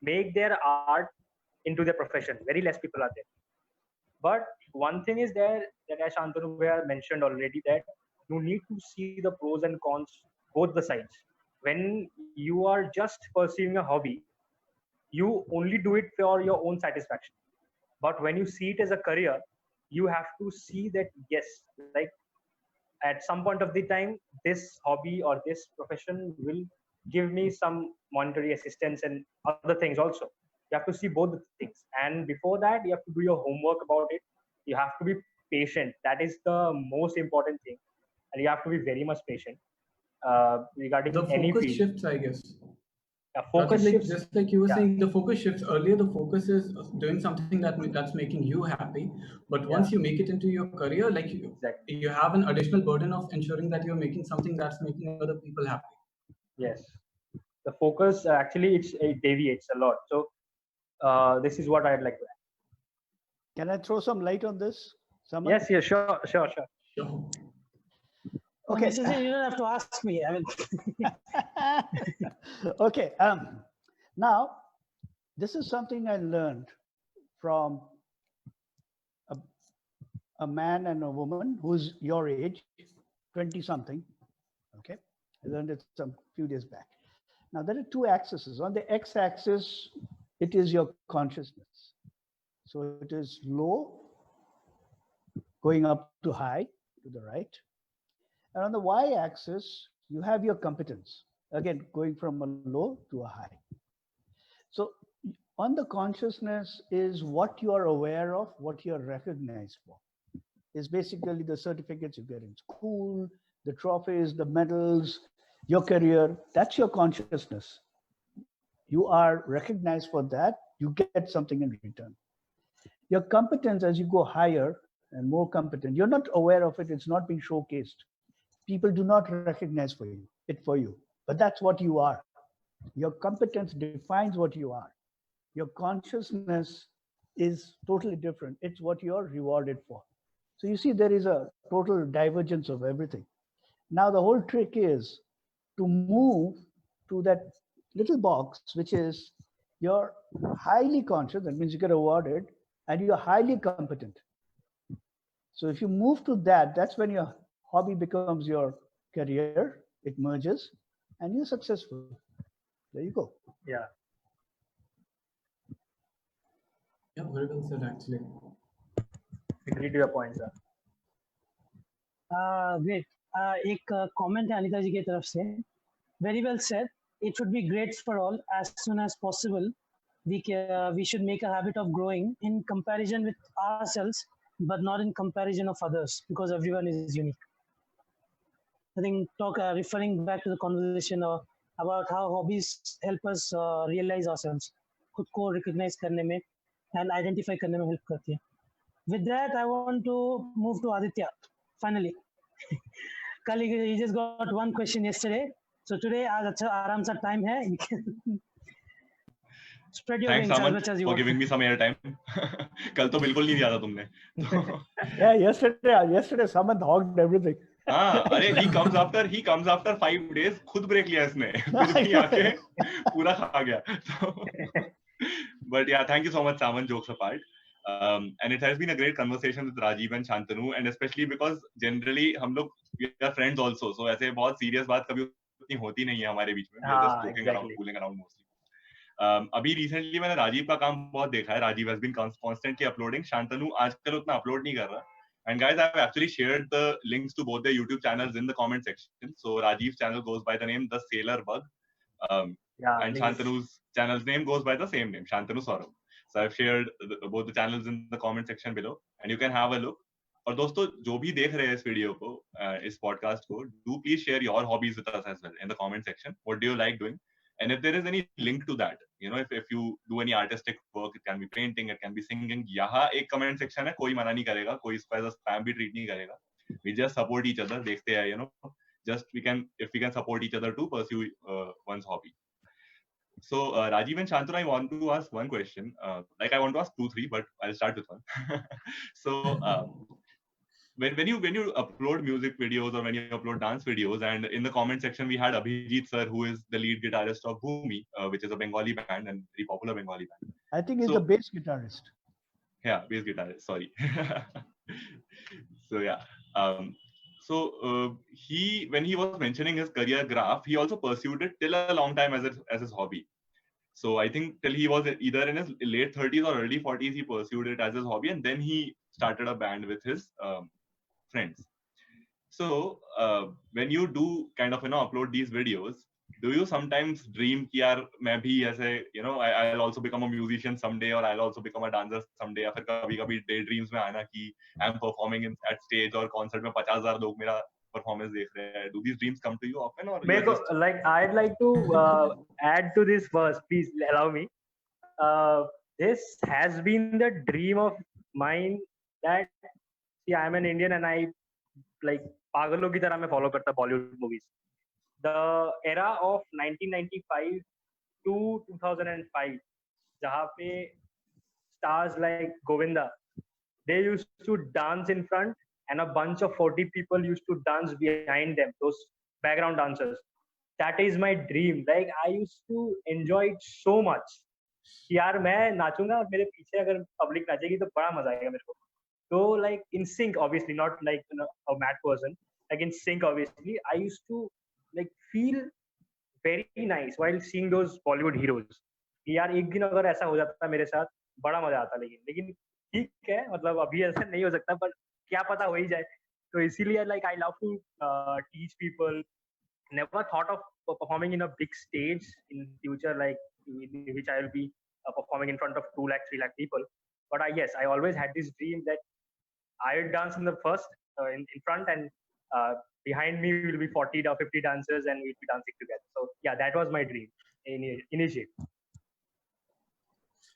C: make their art into their profession. Very less people are there. But one thing is there that, as Shantanu Bhaiya mentioned already, that you need to see the pros and cons, both the sides. When you are just pursuing a hobby, you only do it for your own satisfaction. But when you see it as a career, you have to see that, yes, like at some point of the time, this hobby or this profession will give me some monetary assistance and other things also. You have to see both the things. And before that, you have to do your homework about it. You have to be patient. That is the most important thing. And you have to be very much patient regarding
D: the
C: any
D: focus
C: field.
D: shifts, I guess.
C: Focus
D: Like,
C: shifts.
D: just like you were
C: Yeah.
D: saying, the focus shifts. Earlier, the focus is doing something that's making you happy. But once you make it into your career, like
C: Exactly.
D: you have an additional burden of ensuring that you're making something that's making other people happy.
C: Yes. The focus actually it deviates a lot. So this is what I'd like to add.
E: Can I throw some light on this? Someone?
C: Yes, yes, sure.
D: Sure.
E: Okay.
B: Necessarily, you don't have to ask me. I mean,
E: Okay. Now, this is something I learned from a man and a woman who's your age, 20 something. Okay. I learned it some few days back. Now, there are two axes. On the x axis, it is your consciousness. So it is low, going up to high to the right. And on the y axis, you have your competence. Again, going from a low to a high. So on the consciousness is what you are aware of, what you are recognized for. Is basically the certificates you get in school, the trophies, the medals, your career. That's your consciousness. You are recognized for that. You get something in return. Your competence, as you go higher and more competent, you're not aware of it. It's not being showcased. People do not recognize it for you, but that's what you are. Your competence defines what you are. Your consciousness is totally different. It's what you're rewarded for. So you see, there is a total divergence of everything. Now the whole trick is to move to that little box, which is you're highly conscious, that means you get awarded, and you're highly competent. So if you move to that, that's when your hobby becomes your career, it merges, and you're successful. There you go.
C: Yeah.
D: Yeah, very well said, actually.
C: Agree to your point, sir.
B: great. एक comment है अनिता जी की तरफ से. Very well said. It would be great for all as soon as possible. We should make a habit of growing in comparison with ourselves, but not in comparison of others, because everyone is unique. I think referring back to the conversation about how hobbies help us realize ourselves, खुद को recognize करने में and identify करने में help करती है. With that, I want to move to Aditya. Finally, कल he just got one question yesterday, so today आज अच्छा आराम सा time है. You can spread your
A: Thanks,
B: wings as
A: Aman,
B: much as you
A: for
B: want.
A: giving me some air time. कल तो बिल्कुल नहीं दिया था तुमने.
E: Yeah, yesterday Samant hogged everything.
A: हाँ, अरे he comes after 5 days. खुद break लिया इसने. फिर भी आके पूरा खा गया. But yeah, thank you so much, Saman. Jokes apart. And it has been a great conversation with Rajiv and Shantanu, and especially because generally हम लोग we are friends also, so ऐसे बहुत serious बात कभी उतनी होती नहीं है हमारे बीच में. We are just joking around, fooling around mostly. अभी रिसेंटली मैंने राजीव का काम बहुत देखा है. Rajiv has been constantly uploading. Shantanu आजकल उतना अपलोड नहीं कर रहा. And guys, I've actually shared the links to both their YouTube channels in the comment section. So Rajiv's channel goes by the name The Sailor Bug, and Shantanu's channel's name goes by the same name, Shantanu Saurabh. So I've shared both the channels in the comment section below, and you can have a look. और दोस्तों जो भी देख रहे हैं इस video को, इस पॉडकास्ट को, do please share your hobbies with us as well in the comment section. What do you like doing? And if there is any link to that, you know, if you do any artistic work, it can be painting, it can be singing, यहाँ एक comment section है, कोई मना नहीं करेगा, कोई इसको as a spam भी treat नहीं करेगा. We just support each other. देखते हैं, you know, just if we can support each other to pursue one's hobby. So Rajiv and Shantanu, I want to ask one question. Like I want to ask 2, 3, but I'll start with one. So when you upload music videos or when you upload dance videos, and in the comment section we had Abhijit sir, who is the lead guitarist of Bhumi, which is a Bengali band and very popular Bengali band.
E: I think he's
A: So-
E: a bass guitarist.
A: Yeah, bass guitarist. Sorry. So yeah. He, when he was mentioning his career graph, he also pursued it till a long time as his hobby. So I think till he was either in his late 30s or early 40s, he pursued it as his hobby, and then he started a band with his friends. So when you do kind of upload these videos, do you sometimes dream कि यार मैं भी ऐसे I'll also become a musician someday, or I'll also become a dancer someday, या फिर कभी-कभी daydreams में आना कि I'm performing at stage और concert में 50,000 लोग मेरा performance देख रहे हैं? Do these dreams come to you often, or
C: मेरे को like I'd like to add to this verse, please allow me. This has been the dream of mine that see I'm an Indian and I like पागलों की तरह मैं follow करता Bollywood movies. The era of 1995 to 2005 जहाँ पे stars like Govinda, they used to dance in front and a bunch of 40 people used to dance behind them, those background dancers. That is my dream. Like I used to enjoy it so much. यार मैं नाचूंगा और मेरे पीछे अगर public नाचेगी तो बड़ा मजा आएगा मेरे को. So like in sync, obviously not like a mad person. Like in sync, obviously, I used to like feel very nice while seeing those Bollywood heroes. यार एक दिन अगर ऐसा हो जाता मेरे साथ बड़ा मजा आता. लेकिन ठीक है, मतलब अभी ऐसा नहीं हो सकता, पर क्या पता हो ही जाए. तो इसीलिए like I love to teach people. Never thought of performing in a big stage in future, like in which I will be performing in front of 2 lakh, 3 lakh people. But yes, I always had this dream that I would dance in the first in front, and behind me will be 40 or 50 dancers, and we'll be dancing together. So yeah, that was my dream initially.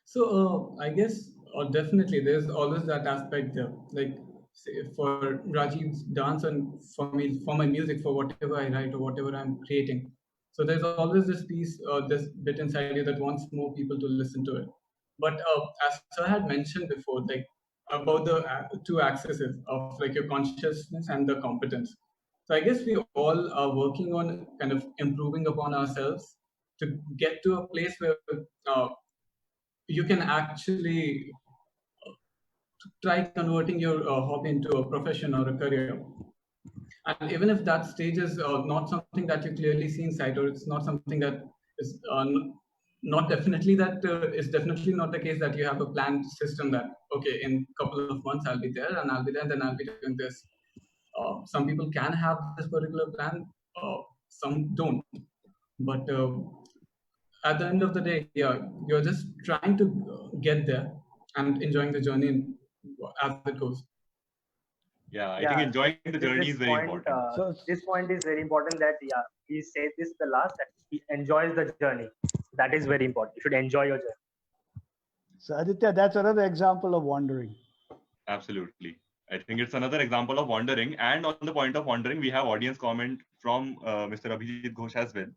D: So I guess definitely there's always that aspect there. Like say, for Rajiv's dance and for me, for my music, for whatever I write or whatever I'm creating. So there's always this piece, this bit inside you that wants more people to listen to it. But as Sir had mentioned before, like about the two axes of like your consciousness and the competence. So I guess we all are working on kind of improving upon ourselves to get to a place where you can actually try converting your hobby into a profession or a career. And even if that stage is not something that you clearly see inside, or it's not something that is not definitely that is definitely not the case that you have a planned system that okay, in a couple of months I'll be there and I'll be there, and then I'll be doing this. Some people can have this particular plan, some don't. But at the end of the day, yeah, you're just trying to get there and enjoying the journey as it goes.
A: Yeah, I think enjoying the journey is very important.
C: This point is very important that he said this the last, that he enjoys the journey. That is very important. You should enjoy your journey.
E: So Aditya, that's another example of wandering.
A: Absolutely. I think it's another example of wandering. And on the point of wandering, we have audience comment from Mr. Abhijit Ghosh as well.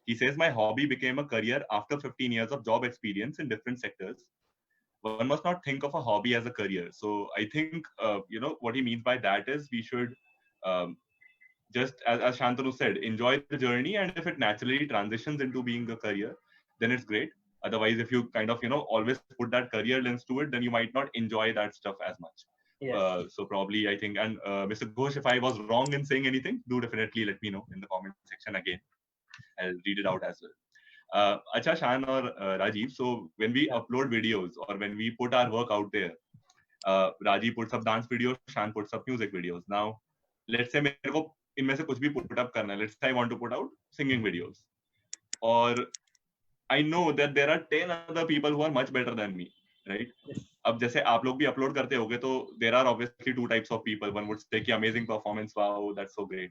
A: He says, my hobby became a career after 15 years of job experience in different sectors. One must not think of a hobby as a career. So I think, what he means by that is we should just, as Shantanu said, enjoy the journey. And if it naturally transitions into being a career, then it's great. Otherwise, if you kind of, always put that career lens to it, then you might not enjoy that stuff as much. Yes. So probably, I think, and Mr. Ghosh, if I was wrong in saying anything, do definitely let me know in the comment section again. I'll read it out as well. Acha, Shan or Rajiv, so when we upload videos or when we put our work out there, Rajiv puts up dance videos, Shan puts up music videos. Now, let's say मेरे को इनमें से कुछ भी put up करना है. Let's say I want to put out singing videos. Or I know that there are 10 other people who are much better than me, right? अब जैसे आप लोग भी upload करते होगे तो there are obviously two types of people. One would say कि amazing performance, wow, that's so great.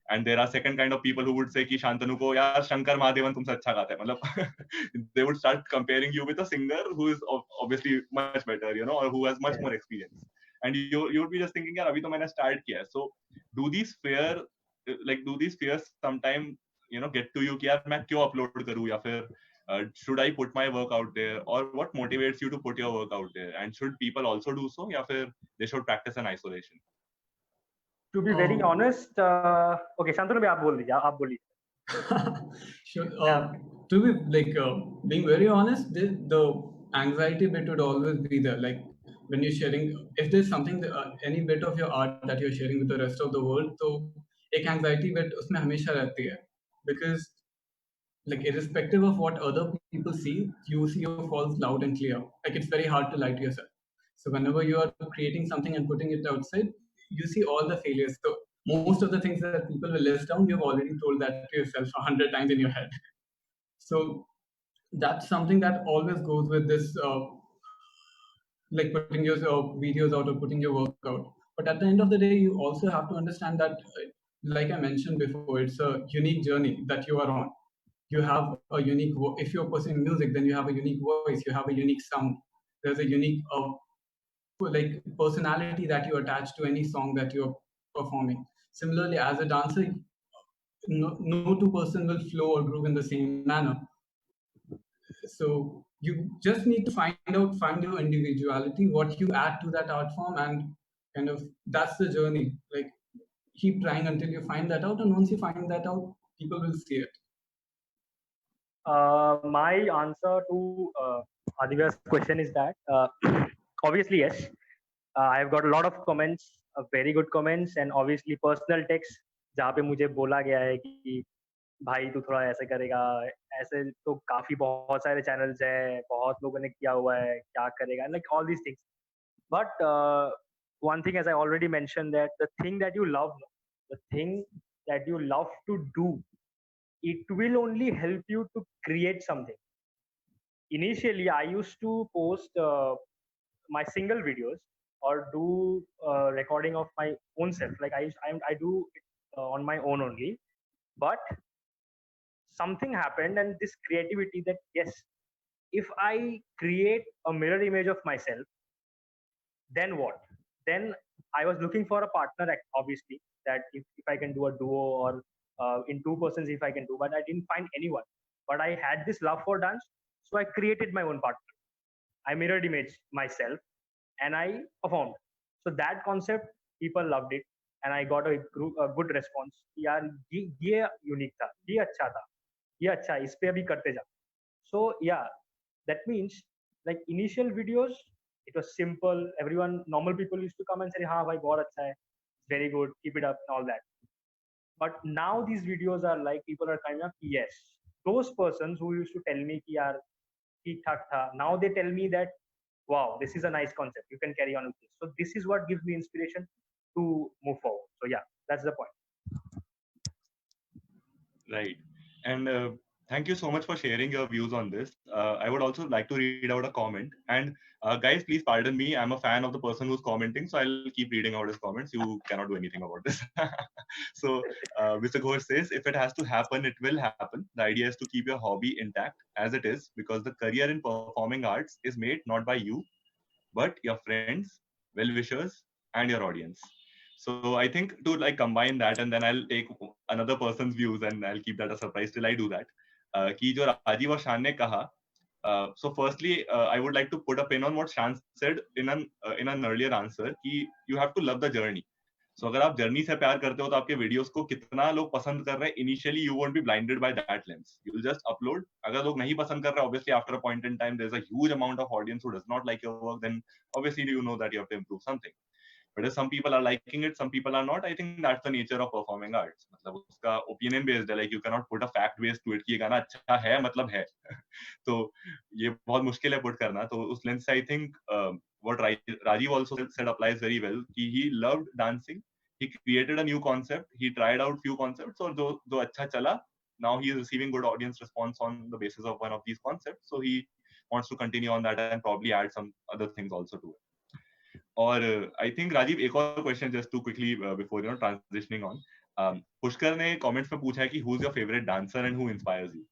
A: And there are second kind of people who would say कि शांतनु को यार शंकर महादेवन तुमसे अच्छा गाता है, मतलब they would start comparing you with a singer who is obviously much better, or who has much more experience. and you would be just thinking, यार अभी तो मैंने start किया है. So do these fears sometime get to you कि यार मैं क्यों upload करूँ, या फिर should I put my work out there, or what motivates you to put your work out there, and should people also do so, या फिर they should practice in isolation?
C: To be very honest, okay, Shantanu bhai, आप बोल दीजिए, आप बोलिए.
D: Sure. To be being very honest, the anxiety bit would always be there. Like when you're sharing, if there's something, any bit of your art that you're sharing with the rest of the world, तो एक anxiety bit उसमें हमेशा रहती है, because like irrespective of what other people see, you see your faults loud and clear. Like it's very hard to lie to yourself. So whenever you are creating something and putting it outside, you see all the failures. So most of the things that people will list down, you've already told that to yourself 100 times in your head. So that's something that always goes with this, like putting your videos out or putting your work out. But at the end of the day, you also have to understand that, like I mentioned before, it's a unique journey that you are on. You have a unique, if you're pursuing music, then you have a unique voice, you have a unique sound. There's a unique like personality that you attach to any song that you're performing. Similarly, as a dancer, no two person will flow or groove in the same manner. So you just need to find your individuality, what you add to that art form, and kind of that's the journey. Like keep trying until you find that out, and once you find that out, people will see it.
C: My answer to Adivya's question is that obviously yes. I've got a lot of comments, very good comments, and obviously personal text जहाँ पे मुझे बोला गया है कि भाई तू थोड़ा ऐसे करेगा, ऐसे तो काफी बहुत सारे चैनल्स हैं, बहुत लोगों ने किया हुआ है, क्या करेगा, like all these things. But one thing, as I already mentioned, that the thing that you love, the thing that you love to do, it will only help you to create something. Initially, I used to post my single videos or do recording of my own self. Like I do it on my own only. But something happened, and this creativity that yes, if I create a mirror image of myself, then what? Then I was looking for a partner, obviously, that if I can do a duo or in two persons if I can do, but I didn't find anyone. But I had this love for dance, so I created my own partner. I mirrored image myself and I performed. So that concept, people loved it, and I got a good response. यार ये unique था, ये अच्छा था, ये अच्छा है, इस पे अभी करते जा. So yeah, that means like initial videos, it was simple. Everyone, normal people used to come and say, हाँ भाई बहुत अच्छा है, very good, keep it up, and all that. But now these videos are like people are kind of yes, those persons who used to tell me कि यार ठीक ठाक था, now they tell me that wow, this is a nice concept, you can carry on with this. So this is what gives me inspiration to move forward. So yeah, that's the point.
A: Right. And thank you so much for sharing your views on this. I would also like to read out a comment. And guys, please pardon me. I'm a fan of the person who's commenting, so I'll keep reading out his comments. You cannot do anything about this. So Mr. Ghosh says, if it has to happen, it will happen. The idea is to keep your hobby intact as it is, because the career in performing arts is made not by you, but your friends, well-wishers, and your audience. So I think to like combine that, and then I'll take another person's views and I'll keep that a surprise till I do that. कि जो राजीव और शान ने कहा, so firstly, I would like to put a pin on what Shan said in an earlier answer कि you have to love the journey. So अगर आप journey से प्यार करते हो तो आपके वीडियोस को कितना लोग पसंद कर रहे हैं, initially you won't be blinded by that lens, you will just upload. अगर लोग नहीं पसंद कर रहे, obviously after a point in time there's a huge amount of audience who does not like your work, then obviously you know that you have to improve something. But if some people are liking it, some people are not, I think that's the nature of performing arts. मतलब उसका opinion based है, like you cannot put a fact based to it कि ये गाना अच्छा है मतलब है. तो ये बहुत मुश्किल है put करना. तो उस lens से I think what Rajiv also said applies very well. He loved dancing. He created a new concept. He tried out few concepts, और जो अच्छा चला, now he is receiving good audience response on the basis of one of these concepts. So he wants to continue on that and probably add some other things also to it. और I think Rajiv, एक और question just to quickly before transitioning on. Pushkar ने comments में पूछा है कि who's your favorite dancer and who inspires you?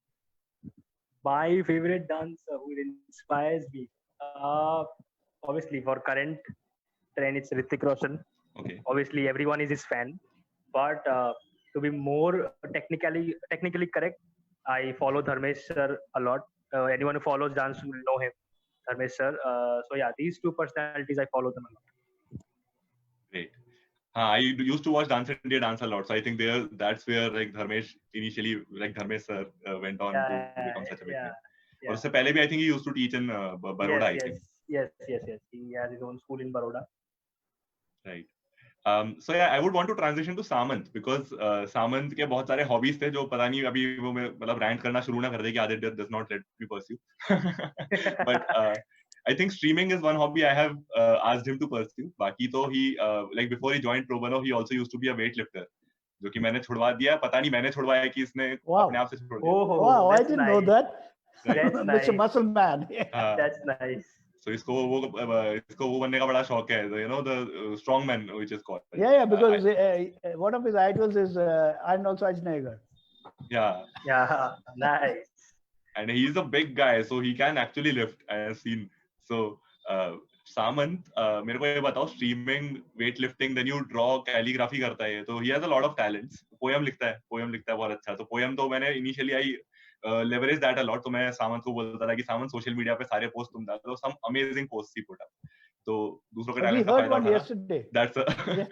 C: My favorite dancer who inspires me, obviously for current trend, it's Hrithik Roshan.
A: Okay.
C: Obviously, everyone is his fan. But to be more technically correct, I follow Dharmesh sir a lot. Anyone who follows dance will know him, Dharmesh sir. So yeah, these two personalities, I follow them a lot.
A: Great. I used to watch Dance India dance a lot, so I think that's where like Dharmesh initially, like Dharmesh sir went on to become such a big name.
C: Yeah.
A: और उससे पहले भी I think he used to teach in Baroda. I think.
C: Yes. He has his own school in Baroda.
A: Right. So yeah, I would want to transition to Samant because Samant के बहुत सारे hobbies थे जो पता नहीं अभी वो मतलब rant करना शुरू ना कर दे कि Aditya does not let me pursue. But I think streaming is one hobby I have asked him to pursue. बाकी तो he like before he joined Pro Bono, he also used to be a weightlifter. जो कि मैंने छुड़वा दिया, पता नहीं मैंने छुड़वाया कि इसने अपने आप से छोड़ दिया.
E: Wow, I didn't know that.
C: That's
E: Mr.
C: nice.
E: Muscle Man.
C: That's nice.
A: So इसको वो बनने का बड़ा शौक है, you know, the strongman which is called.
E: Yeah, because one of his idols is Arnold Schwarzenegger.
A: Yeah,
C: Nice.
A: and he's a big guy, so he can actually lift. I have seen. So Samant, मेरे को ये बताओ, streaming, weightlifting, then you draw, calligraphy करता है, तो he has a lot of talents. Poem लिखता है बहुत अच्छा. तो poem तो मैंने initially leverage that a lot. तो मैं सामंत को बोलता था कि सामंत सोशल मीडिया पे सारे पोस्ट तुम डालो, some amazing posts he put up. तो दूसरों के टैलेंट का फायदा उठाना.
E: Yesterday.
A: That's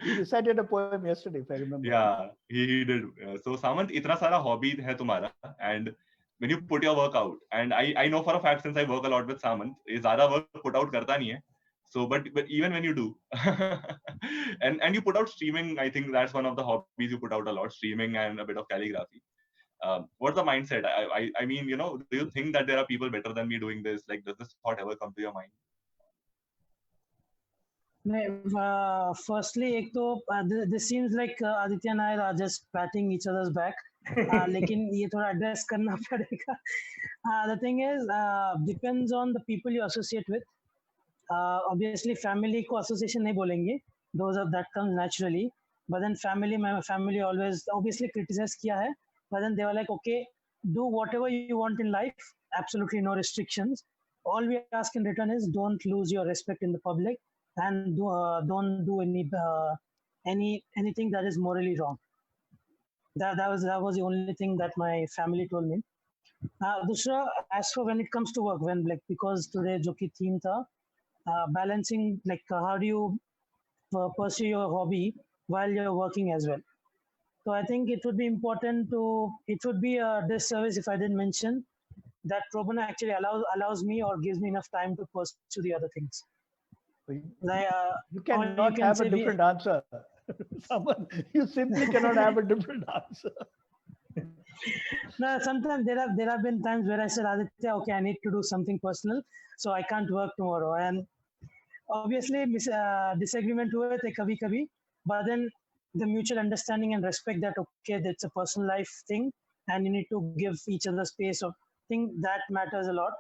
E: he recited a poem yesterday, if I remember.
A: Yeah, he did. So Samant, इतना सारा hobby है तुम्हारा, and when you put your work out, and I know for a fact since I work a lot with Samant, ये ज़्यादा work put out करता नहीं है. So but even when you do, and you put out streaming, I think that's one of the hobbies you put out a lot, streaming and a bit of calligraphy. What's the mindset? I mean, you know, do you think that there are people better than me doing this? Like, does this thought ever come to your mind?
B: Firstly, एक तो this seems like Aditya and I are just patting each other's back. लेकिन ये थोड़ा address करना पड़ेगा. The thing is, depends on the people you associate with. Obviously, family को association नहीं बोलेंगे. That comes naturally. But then my family always obviously criticize किया है. But then they were like, okay, do whatever you want in life. Absolutely no restrictions. All we ask in return is don't lose your respect in the public and don't do anything that is morally wrong. That was the only thing that my family told me. Dusra, as for when it comes to work, because today जो कि theme था, balancing, like how do you pursue your hobby while you're working as well. So I think it would be it would be a disservice if I didn't mention that Pro Bono actually allows me or gives me enough time to pursue the other things.
E: You cannot have a different answer. You simply cannot have a different answer.
B: No, sometimes there have been times where I said, Aditya, okay, I need to do something personal, so I can't work tomorrow. And obviously, disagreement हुए थे कभी-कभी, but then the mutual understanding and respect that, okay, that's a personal life thing, and you need to give each other space. I think that matters a lot.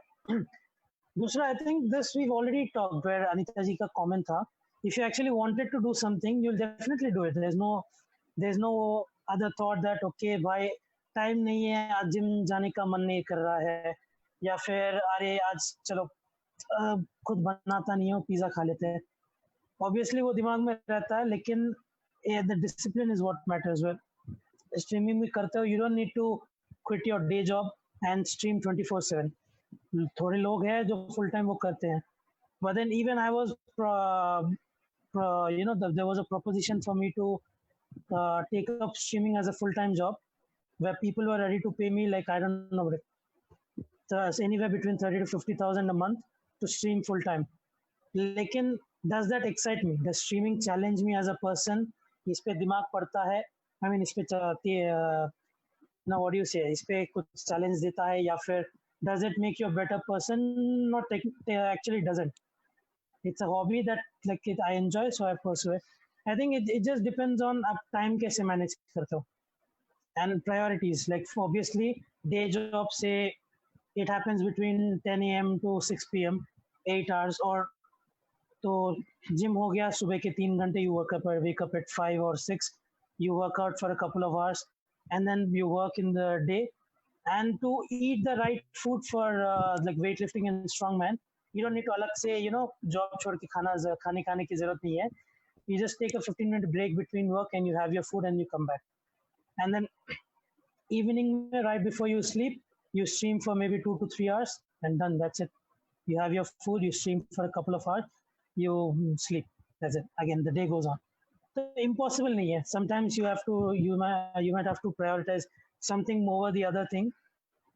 B: Dusra, I think this we've already talked, where Anita ji ka comment tha, if you actually wanted to do something, you'll definitely do it. There's no other thought that, okay, bhai, time नहीं है, आज gym जाने का मन नहीं कर रहा है, या फिर अरे आज चलो खुद बनाता नहीं हो, पिज़्ज़ा खा लेते हैं. Obviously वो दिमाग में रहता है, लेकिन the discipline is what matters. Well, streaming भी करते हो, you don't need to quit your day job and stream 24/7. थोड़े लोग हैं जो full time वो करते हैं. But then even I was, there was a proposition for me to take up streaming as a full-time job, where people were ready to pay me like, I don't know, anywhere between 30 to 50,000 a month to stream full-time. Lekin, does that excite me? Does streaming challenge me as a person? इस पे दिमाग पड़ता है. I mean, इस पे now what do you say? इस पे कुछ challenge देता है, या फिर does it make you a better person? Not actually doesn't. It's a hobby that I enjoy, so I pursue it. I think it just depends on time कैसे manage करते हो and priorities. Like obviously day job say it happens between 10 a.m. to 6 p.m. 8 hours, or तो gym हो गया सुबह के 3 घंटे, you wake up at 5 or 6, you work out for a couple of hours, and then you work in the day. And to eat the right food for like weightlifting and strongman, You don't need to अलग से job छोड़ के खाने की जरूरत नहीं है. You just take a 15-minute break between work and you have your food and you come back. And then evening right before you sleep, you stream for maybe 2 to 3 hours and done. That's it. You have your food, you stream for a couple of hours, you sleep. That's it. Again, the day goes on. So impossible nahi hai. Sometimes you might have to prioritize something over the other thing.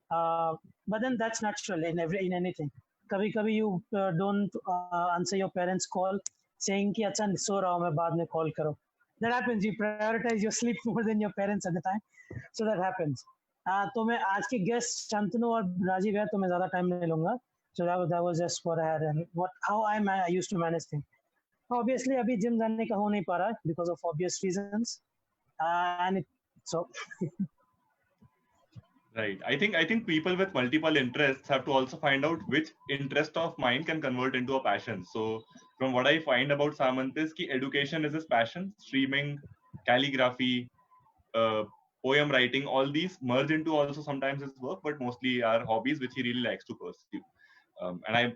B: But then that's natural in anything. Kabhi you don't answer your parents' call saying कि अच्छा सो रहा हूँ मैं बाद में call करो. That happens. You prioritize your sleep more than your parents at the time. So that happens. तो मैं आज के गेस्ट शांतनु और राजीव है तो मैं ज़्यादा टाइम नहीं लूँगा. So that was just what I had and how I used to manage things. Obviously अभी जिम जाने का हो नहीं पा रहा because of obvious reasons. So
A: Right. I think people with multiple interests have to also find out which interest of mine can convert into a passion. So from what I find about Samant is ki education is his passion, streaming, calligraphy, poem writing, all these merge into also sometimes his work, but mostly are hobbies which he really likes to pursue. And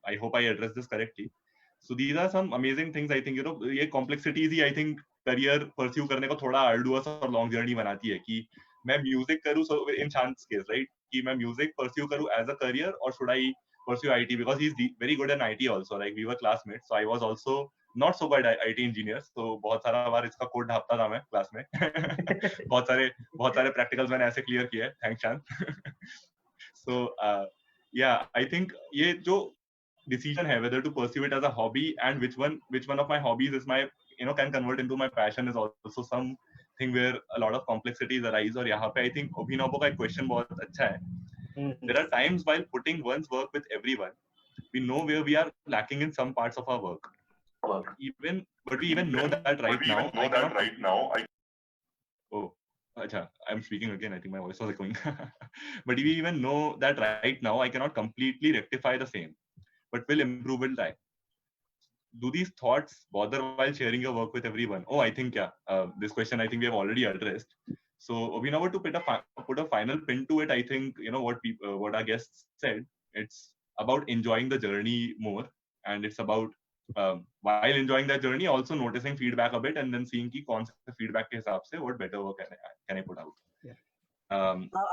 A: I hope I addressed this correctly. So these are some amazing things. I think ये complexities he I think career pursue करने को थोड़ा arduous और long journey बनाती है कि मैं music करूँ so in Shant's case, right? कि मैं music pursue करूँ as a career or should I pursue IT because he's very good in IT also. Like we were classmates, so I was also not so good IT engineer. So बहुत सारा बार इसका code ढापता था मैं class में. बहुत सारे practicals मैंने ऐसे clear किए. Thanks Shant. So yeah, I think ये जो decision hai whether to pursue it as a hobby and which one of my hobbies is my can convert into my passion is also something where a lot of complexities arise. और यहाँ पे I think Abhinav's का question बहुत अच्छा है. There are times while putting one's work with everyone, we know where we are lacking in some parts of our work. But we even know that right now. Oh, acha, I'm speaking again. I think my voice was echoing. But we even know that right now I cannot completely rectify the same, but will improve in time. Do these thoughts bother while sharing your work with everyone? Oh, I think this question I think we have already addressed. So Abhinav, to put a final pin to it, I think what our guests said. It's about enjoying the journey more, and it's about while enjoying that journey, also noticing feedback a bit and then seeing ki kaun se feedback ke hisab se what better work can I put out.
E: Yeah.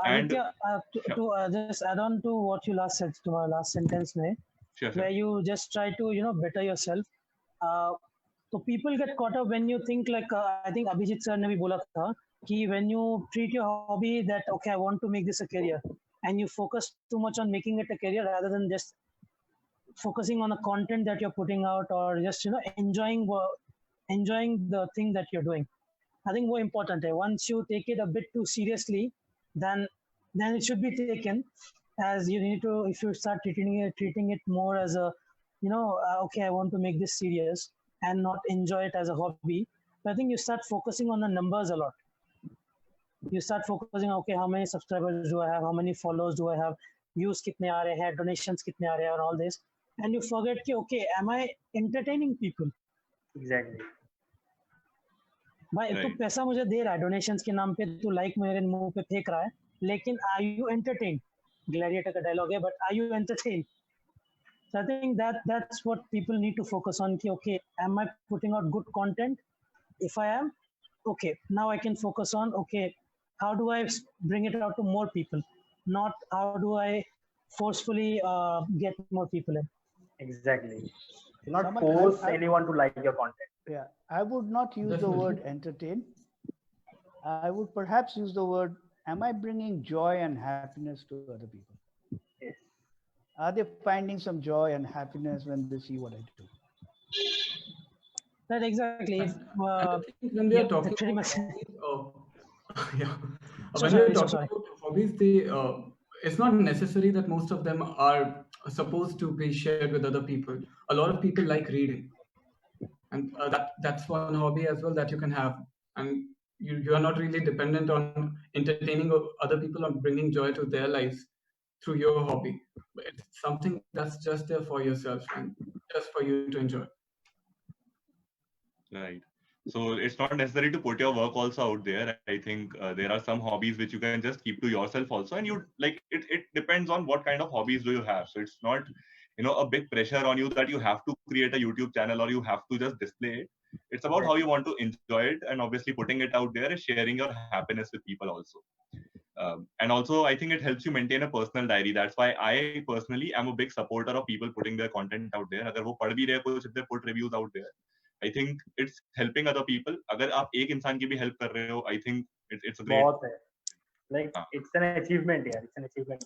B: Aditya, to just add on to what you last said, to my last sentence mein,
A: Sure.
B: where you just try to better yourself. So people get caught up when you think like I think Abhijit sir ne bhi bola tha कि when you treat your hobby that okay I want to make this a career and you focus too much on making it a career rather than just focusing on the content that you're putting out or just enjoying the thing that you're doing. I think more important once you take it a bit too seriously, then it should be taken as you need to. If you start treating it more as a okay I want to make this serious and not enjoy it as a hobby, I think you start focusing on the numbers a lot. You start focusing okay how many subscribers do I have, how many followers do I have, views kitne aa rahe hain, donations kitne aa rahe hain, and all this, and you forget कि okay am I entertaining people.
C: Exactly.
B: भाई तू पैसा मुझे दे रहा है donations के नाम पे, तू लाइक मेरे मुंह पे फेंक रहा है, लेकिन आर यू एंटरटेन? ग्लैडिएटर का डायलॉग है, but are you entertain? So I think that's what people need to focus on. Okay, am I putting out good content? If I am, okay, now I can focus on okay, how do I bring it out to more people? Not how do I forcefully get more people in.
C: Exactly. Do not force anyone to like your content.
E: Yeah, I would not use the word entertain. I would perhaps use the word, am I bringing joy and happiness to other people?
C: Yes.
E: Are they finding some joy and happiness when they see what I do?
B: That exactly. If,
D: when we are talking
B: pretty much.
D: Yeah.
B: So
D: When we are talking about hobbies, it's not necessary that most of them are supposed to be shared with other people. A lot of people like reading, and that's one hobby as well that you can have, and you are not really dependent on entertaining other people or bringing joy to their lives through your hobby. It's something that's just there for yourself and just for you to enjoy.
A: Right. So it's not necessary to put your work also out there. I think there are some hobbies which you can just keep to yourself also, and you like it depends on what kind of hobbies do you have. So it's not a big pressure on you that you have to create a YouTube channel or you have to just display it. It's about how you want to enjoy it, and obviously putting it out there is sharing your happiness with people also. And also, I think it helps you maintain a personal diary. That's why I personally am a big supporter of people putting their content out there. अगर वो पढ़ भी रहे कुछ, if they put reviews out there, I think it's helping other people. अगर आप एक इंसान की भी help कर रहे हो, I think it's a great.
C: बहुत है. Like it's an achievement, yeah. It's an achievement.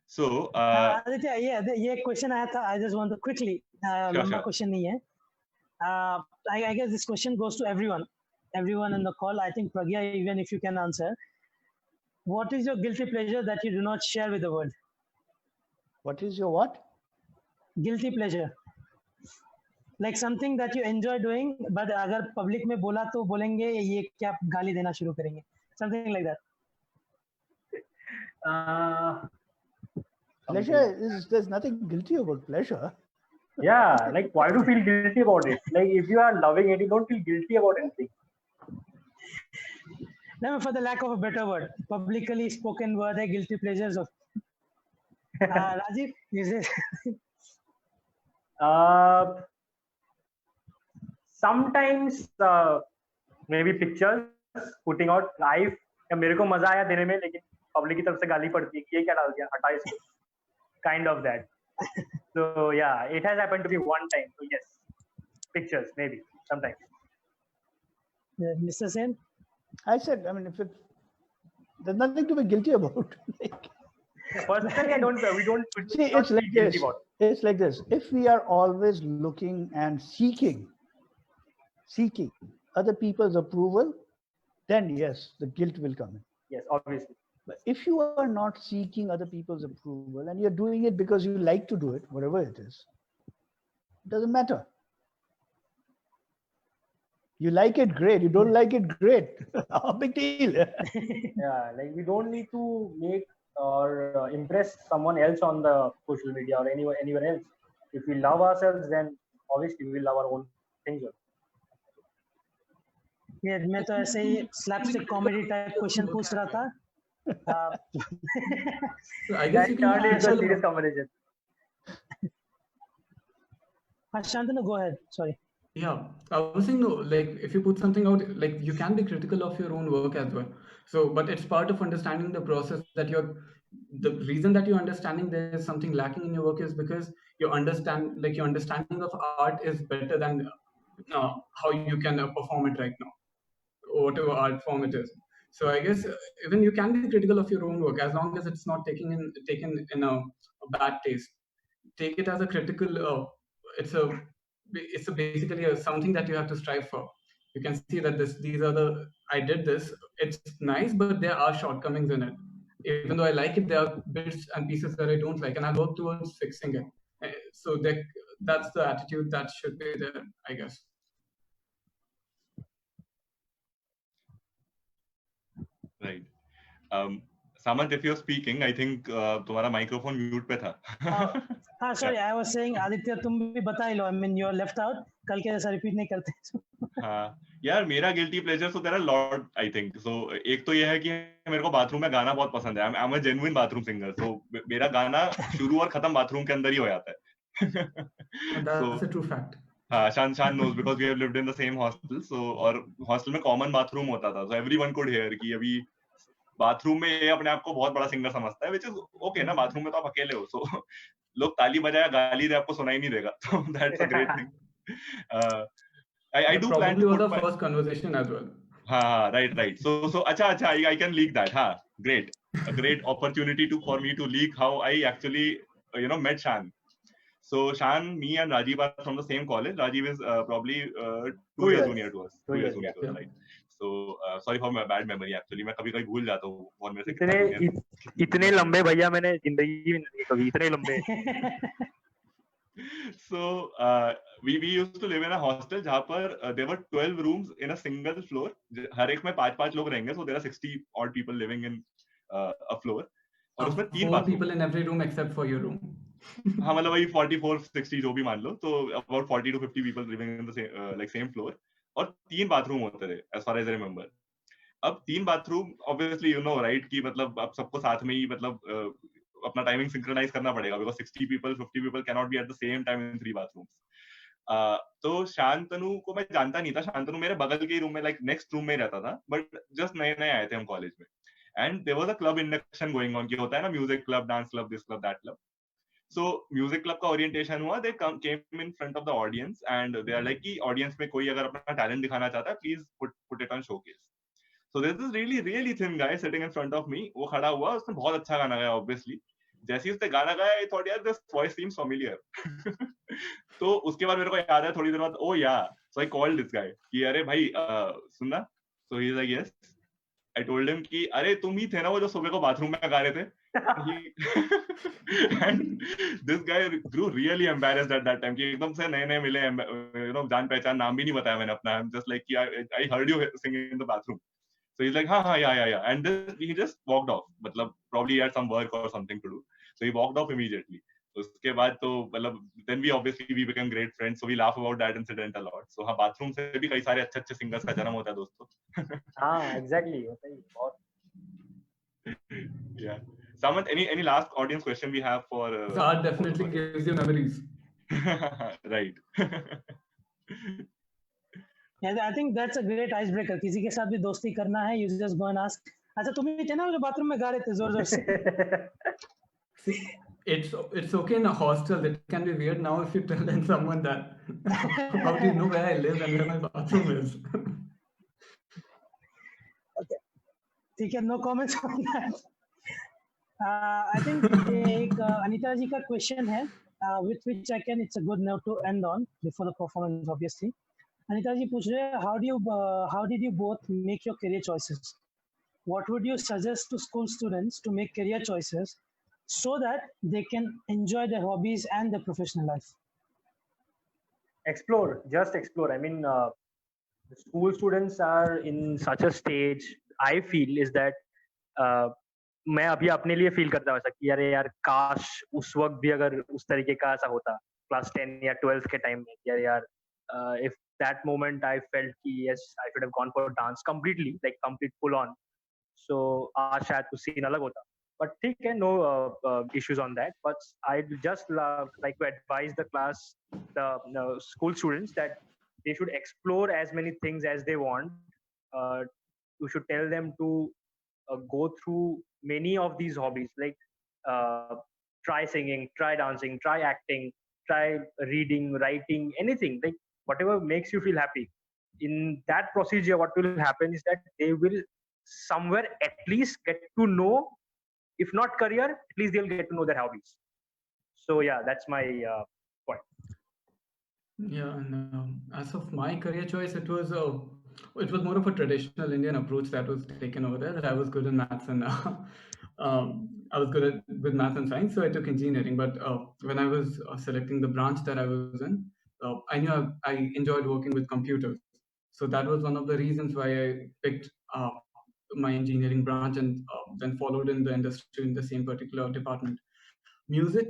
A: So,
B: Aditya, ये question आया था. I just want to quickly. लंबा question नहीं है. I guess this question goes to everyone in the call. I think Pragya, even if you can answer, what is your guilty pleasure that you do not share with the world?
E: What is your what?
B: Guilty pleasure. Like something that you enjoy doing, but अगर public में बोला तो बोलेंगे ये क्या गाली देना शुरू करेंगे. Something like that.
E: Pleasure is, there's nothing guilty about pleasure.
C: Yeah, like why do you feel guilty about it? Like if you are loving it, you don't feel guilty about anything.
B: No, for the lack of a better word, publicly spoken word है guilty pleasures of. Rajiv, is it?
C: Sometimes maybe pictures putting out live. मेरे को मजा आया देने में, लेकिन public की तरफ से गाली पड़ती है कि ये क्या डाल दिया, हटा इसको. Kind of that. So yeah, it has happened to me one time. So yes, pictures maybe sometimes.
B: Mr. Sen?
E: I said, I mean, if it, there's nothing to be guilty about.
C: Personally, we don't.
E: See, it's like this. It's like this. If we are always looking and seeking other people's approval, then yes, the guilt will come in.
C: Yes, obviously.
E: But if you are not seeking other people's approval and you're doing it because you like to do it, whatever it is, it doesn't matter. You like it, great. You don't like it, great. How big deal?
C: Yeah, like we don't need to make or impress someone else on the social media or anywhere else. If we love ourselves, then obviously we love our own things.
B: Yeah, मैं तो ऐसे ही slapstick comedy type question पूछ रहा था.
D: So I guess you can
C: it's a serious conversation.
B: Shantanu, go ahead. Sorry.
D: Yeah, I was saying, no, like if you put something out, like you can be critical of your own work as well. So, but it's part of understanding the process that the reason that you're understanding there's something lacking in your work is because your understanding of art is better than how you can perform it right now, or whatever art form it is. So I guess even you can be critical of your own work as long as it's not taken in a bad taste. Take it as a critical. It's basically something that you have to strive for. You can see that I did this. It's nice, but there are shortcomings in it. Even though I like it, there are bits and pieces that I don't like, and I work towards fixing it. So that's the attitude that should be there, I guess.
A: Right. Samant, if you're speaking, I think तुम्हारा microphone mute पे था.
B: Sorry, I was saying, Aditya, तुम भी बता ही लो. I mean, you're left out. कल के जैसा repeat नहीं करते.
A: हाँ, यार मेरा guilty pleasure so there are a lot, I think. So एक तो ये है कि मेरे को बाथरूम में गाना बहुत पसंद है. I'm a genuine bathroom singer. So मेरा गाना शुरू और खत्म बाथरूम के अंदर ही हो जाता है.
D: That's a true fact.
A: हाँ, Shan knows because we have lived in the same hostel. So और hostel में common bathroom होता था. So everyone could hear कि अभी बाथरूम में ये अपने आप को बहुत बड़ा सिंगर समझता है, which is okay ना, बाथरूम में तो आप अकेले हो, so लोग ताली बजाया गाली दे आपको सुनाई नहीं देगा, so that's a great thing. I do plan to
D: put the first conversation as well.
A: हाँ, right. So अच्छा, I can leak that. हाँ, great, a great opportunity for me to leak how I actually met Shan. So Shan, me and Rajiv are from the same college. Rajiv is probably 2 years junior to us. 2 years junior to us, right? So sorry for my bad memory actually. मैं कभी भूल जाता हूँ और मेरे से
C: इतने लंबे भैया मैंने जिंदगी में नहीं कभी इतने लंबे.
A: So we used to live in a hostel जहाँ पर there were 12 rooms in a single floor. हर एक में 5 लोग रहेंगे. So there are 60 odd people living in a floor. और उसमें 3
D: 4 people in every room except for your room.
A: हाँ, मतलब वही 44-60 जो भी मान लो, तो about 40 to 50 people living in the same same floor. और 3 बाथरूम होते थे as far as I remember. अब 3 बाथरूम obviously right कि मतलब आप सबको साथ में ही मतलब अपना टाइमिंग सिंक्रोनाइज करना पड़ेगा because 60 people 50 people cannot be at the same time in 3 bathrooms. तो शांतनु को मैं जानता नहीं था. शांतनु मेरे बगल के रूम में लाइक नेक्स्ट रूम में रहता था, बट जस्ट नए नए आए थे हम कॉलेज में. And there was a club induction going on, कि होता है ना music club, dance club, this club, that club. So music club का ओरिएंटेशन हुआ. They came in front of the audience and they are like कि audience में कोई अगर अपना टैलेंट दिखाना चाहता है, please put it on showcase. So there's this really thin guy sitting in front of me. वो खड़ा हुआ, उसने बहुत अच्छा गाना गाया obviously. जैसे ही उसने गाना गाया, I thought यार this voice seems familiar. तो उसके बाद मेरे को याद आया थोड़ी देर बाद, oh yeah. So I called this guy कि अरे भाई सुनना. So he's like yes. I told him कि अरे तुम ही थे ना वो जो सुबह को बाथरूम में गा रहे थे. And this guy grew really embarrassed at that time कि एकदम से नए नए मिले, जान पहचान, नाम भी नहीं बताया मैंने अपना. I'm just like कि I heard you singing in the bathroom. So he's like हाँ yeah. And then he just walked off. मतलब probably he had some work or something to do. So he walked off immediately. तो उसके बाद तो मतलब then we became great friends. So we laugh about that incident a lot. So हाँ, bathroom से भी कई सारे अच्छे सिंगर्स का जन्म होता है दोस्तों.
C: हाँ, exactly. होता ही बहुत.
A: Yeah. Samant, any last audience question we have for?
D: Art definitely gives you memories.
A: Right.
B: Yeah, I think that's a great icebreaker. किसी के साथ भी दोस्ती करना है, you just go and ask. अच्छा तुम ही थे ना जो बाथरूम में गा रहे थे जोर से.
D: It's okay in a hostel. It can be weird now if you tell someone that. How do you know where I live and where my bathroom is?
B: Okay. ठीक है, no comments on that. I think एक अनीता जी का question है, with which it's a good note to end on before the performance obviously. Anita जी पूछ रहे हैं, how did you both make your career choices? What would you suggest to school students to make career choices so that they can enjoy their hobbies and their professional life?
C: Just explore. I mean, the school students are in such a stage, I feel, is that मैं अभी अपने लिए feel करता हूँ ऐसा कि यार काश उस वक्त भी अगर उस तरीके का ऐसा होता क्लास 10 या 12 के टाइम में, यार if that moment I felt कि yes I should have gone for dance completely, like complete full on, so आज शायद कुछ सीन अलग होता. But ठीक है, no issues on that. But I'd just like to advise the school students that they should explore as many things as they want. You should tell them to go through many of these hobbies, like try singing, try dancing, try acting, try reading, writing, anything, like whatever makes you feel happy. In that procedure, what will happen is that they will somewhere at least get to know, if not career, at least they'll get to know their hobbies. So yeah, that's my point.
D: Yeah, and as of my career choice, it was more of a traditional Indian approach that was taken over there. That I was good in maths and I was good with math and science, so I took engineering. But when I was selecting the branch that I was in, I knew I enjoyed working with computers, so that was one of the reasons why I picked my engineering branch and then followed in the industry in the same particular department. Music.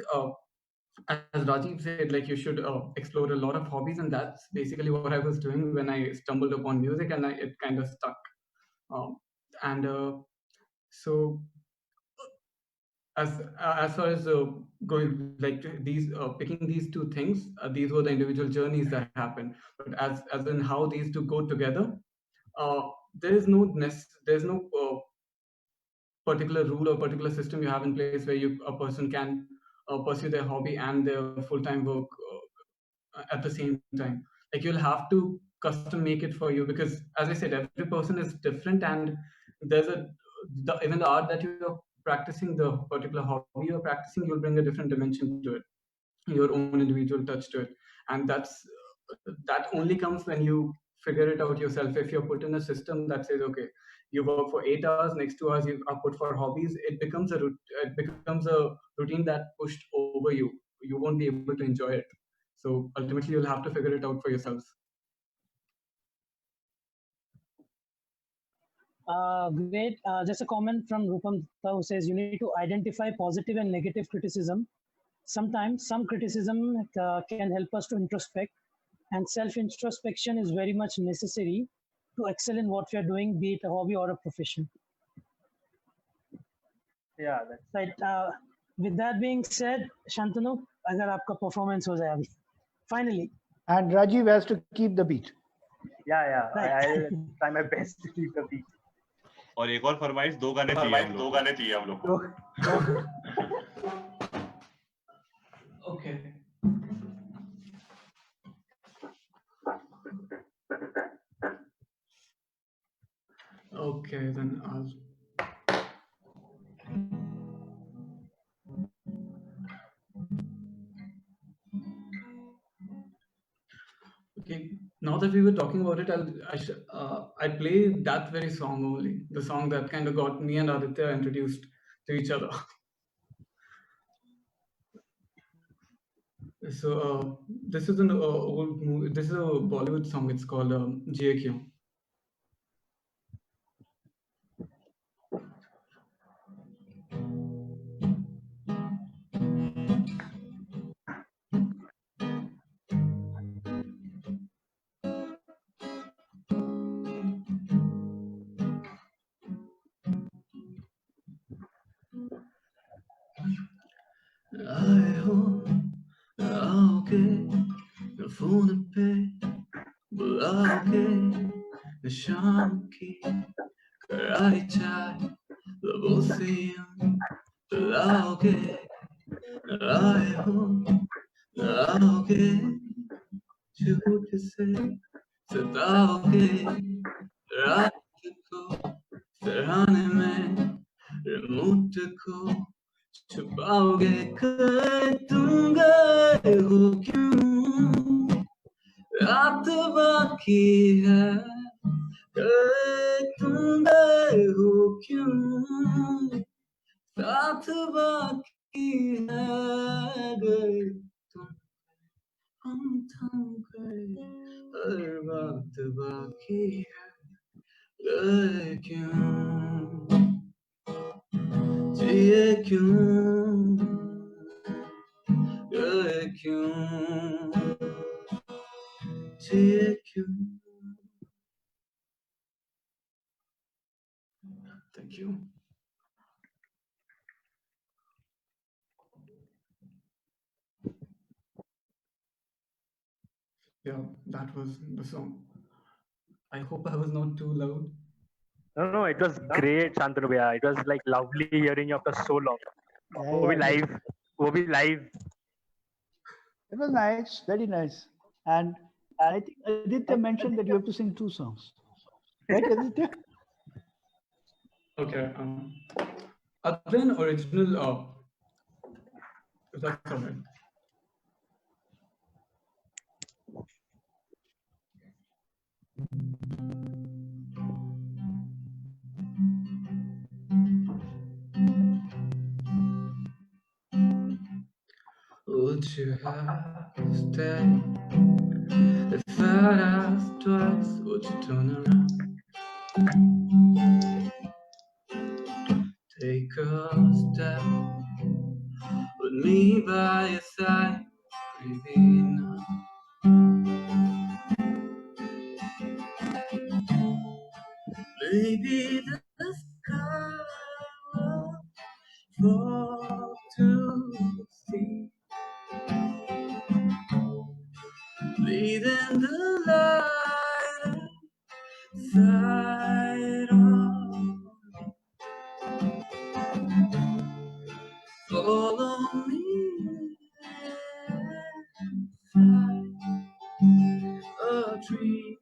D: As Rajiv said, like you should explore a lot of hobbies, and that's basically what I was doing when I stumbled upon music, and it kind of stuck. So as far as going like these picking these two things, these were the individual journeys that happened. But as in how these two go together, there's no particular rule or particular system you have in place where a person can pursue their hobby and their full-time work at the same time. Like you'll have to custom make it for you, because as I said, every person is different, and there's even the art that you're practicing, the particular hobby you're practicing, you'll bring a different dimension to it, your own individual touch to it. And that only comes when you figure it out yourself. If you're put in a system that says, okay, you work for 8 hours, next 2 hours you are put for hobbies, it becomes a routine that pushed over you. You won't be able to enjoy it. So ultimately, you'll have to figure it out for yourselves.
B: Great. Just a comment from Rupam who says you need to identify positive and negative criticism. Sometimes some criticism can help us to introspect, and self-introspection is very much necessary to excel in what we are doing, be it a hobby or a profession.
C: Yeah, that's
B: right. With that being said, Shantanu, अगर आपका performance हो जाए अभी, finally.
E: And Rajiv has to keep the beat.
C: Yeah.
B: Right.
C: I'll try my best to keep the beat.
A: और एक और फरमाइश, 2 गाने चाहिए हम लोग को.
D: Okay. Okay, then I'll. Okay, now that we were talking about it, I'd play that very song only, the song that kind of got me and Aditya introduced to each other. So this is an old movie. This is a Bollywood song. It's called JQ. आए हो आओगे phone पे बुलाओगे शाम की कराई चाय लबों से बुलाओगे आए हो आओगे झूठ से सताओगे रात को सराहने में रिमोट को छुपाओगे कर तुम गए हो क्यों रात बाकी है कर तुम गए हो क्यों साथ बाकी है गए तुम हम थम गए हर बात बाकी है गए क्यों जिए क्यों गए क्यों जिए क्यों. Thank you. Yeah, that was the song. I hope I was not too loud.
C: No, it was great, Shantanu bhaiya. It was like lovely hearing you after so long. वो भी live.
E: It was nice, very nice. And I think Aditya mentioned that you have to sing 2 songs. Right, Aditya?
D: Okay. Other than original, if that's all right. Would you have stayed? If I'd asked twice, would you turn around? Take a step with me by your side, maybe not. Maybe the sky will fall to see, leading the light inside of me. Follow me and fly a dream.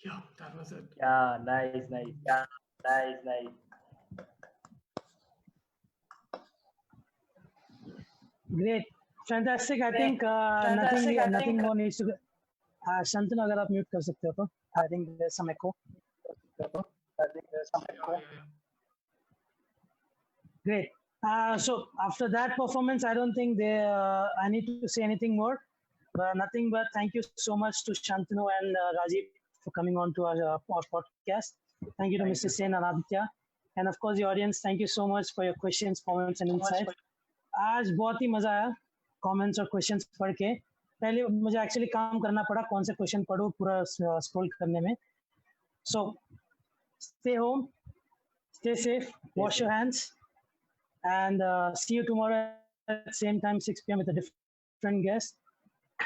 D: Yeah, that was it.
C: Yeah, nice.
B: Great. Fantastic. I think nothing more needs to be. Shantanu, अगर आप mute कर सकते हो तो. I think there's some echo. Great. So after that performance, I don't think I need to say anything more. Nothing but thank you so much to Shantanu and Rajiv for coming on to our podcast. Thank you to Mr. Sen and Aditya. and of course the audience, thank you so much for your questions, comments and insights. आज बहुत ही मजा आया comments और questions पढ़ के. पहले मुझे actually काम करना पड़ा कौन से question पढ़ूं पूरा scroll करने में. So stay home, stay safe, wash your hands, and see you tomorrow at same time 6 p.m. with a different guest.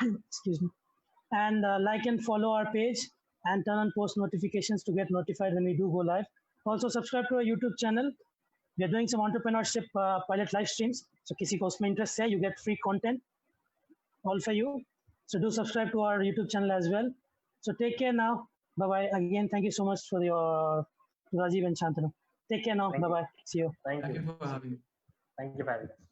B: Excuse me. And like and follow our page and turn on post notifications to get notified when we do go live. Also subscribe to our YouTube channel. We are doing some entrepreneurship pilot live streams. So kisi ko usme interest hai, you get free content all for you. So do subscribe to our YouTube channel as well. So take care now. Bye-bye. Again, thank you so much for your Rajiv and Shantanu. Take care now. Bye-bye. See you.
C: Thank
D: Thank
C: you.
D: you for having me.
C: Thank you for having us.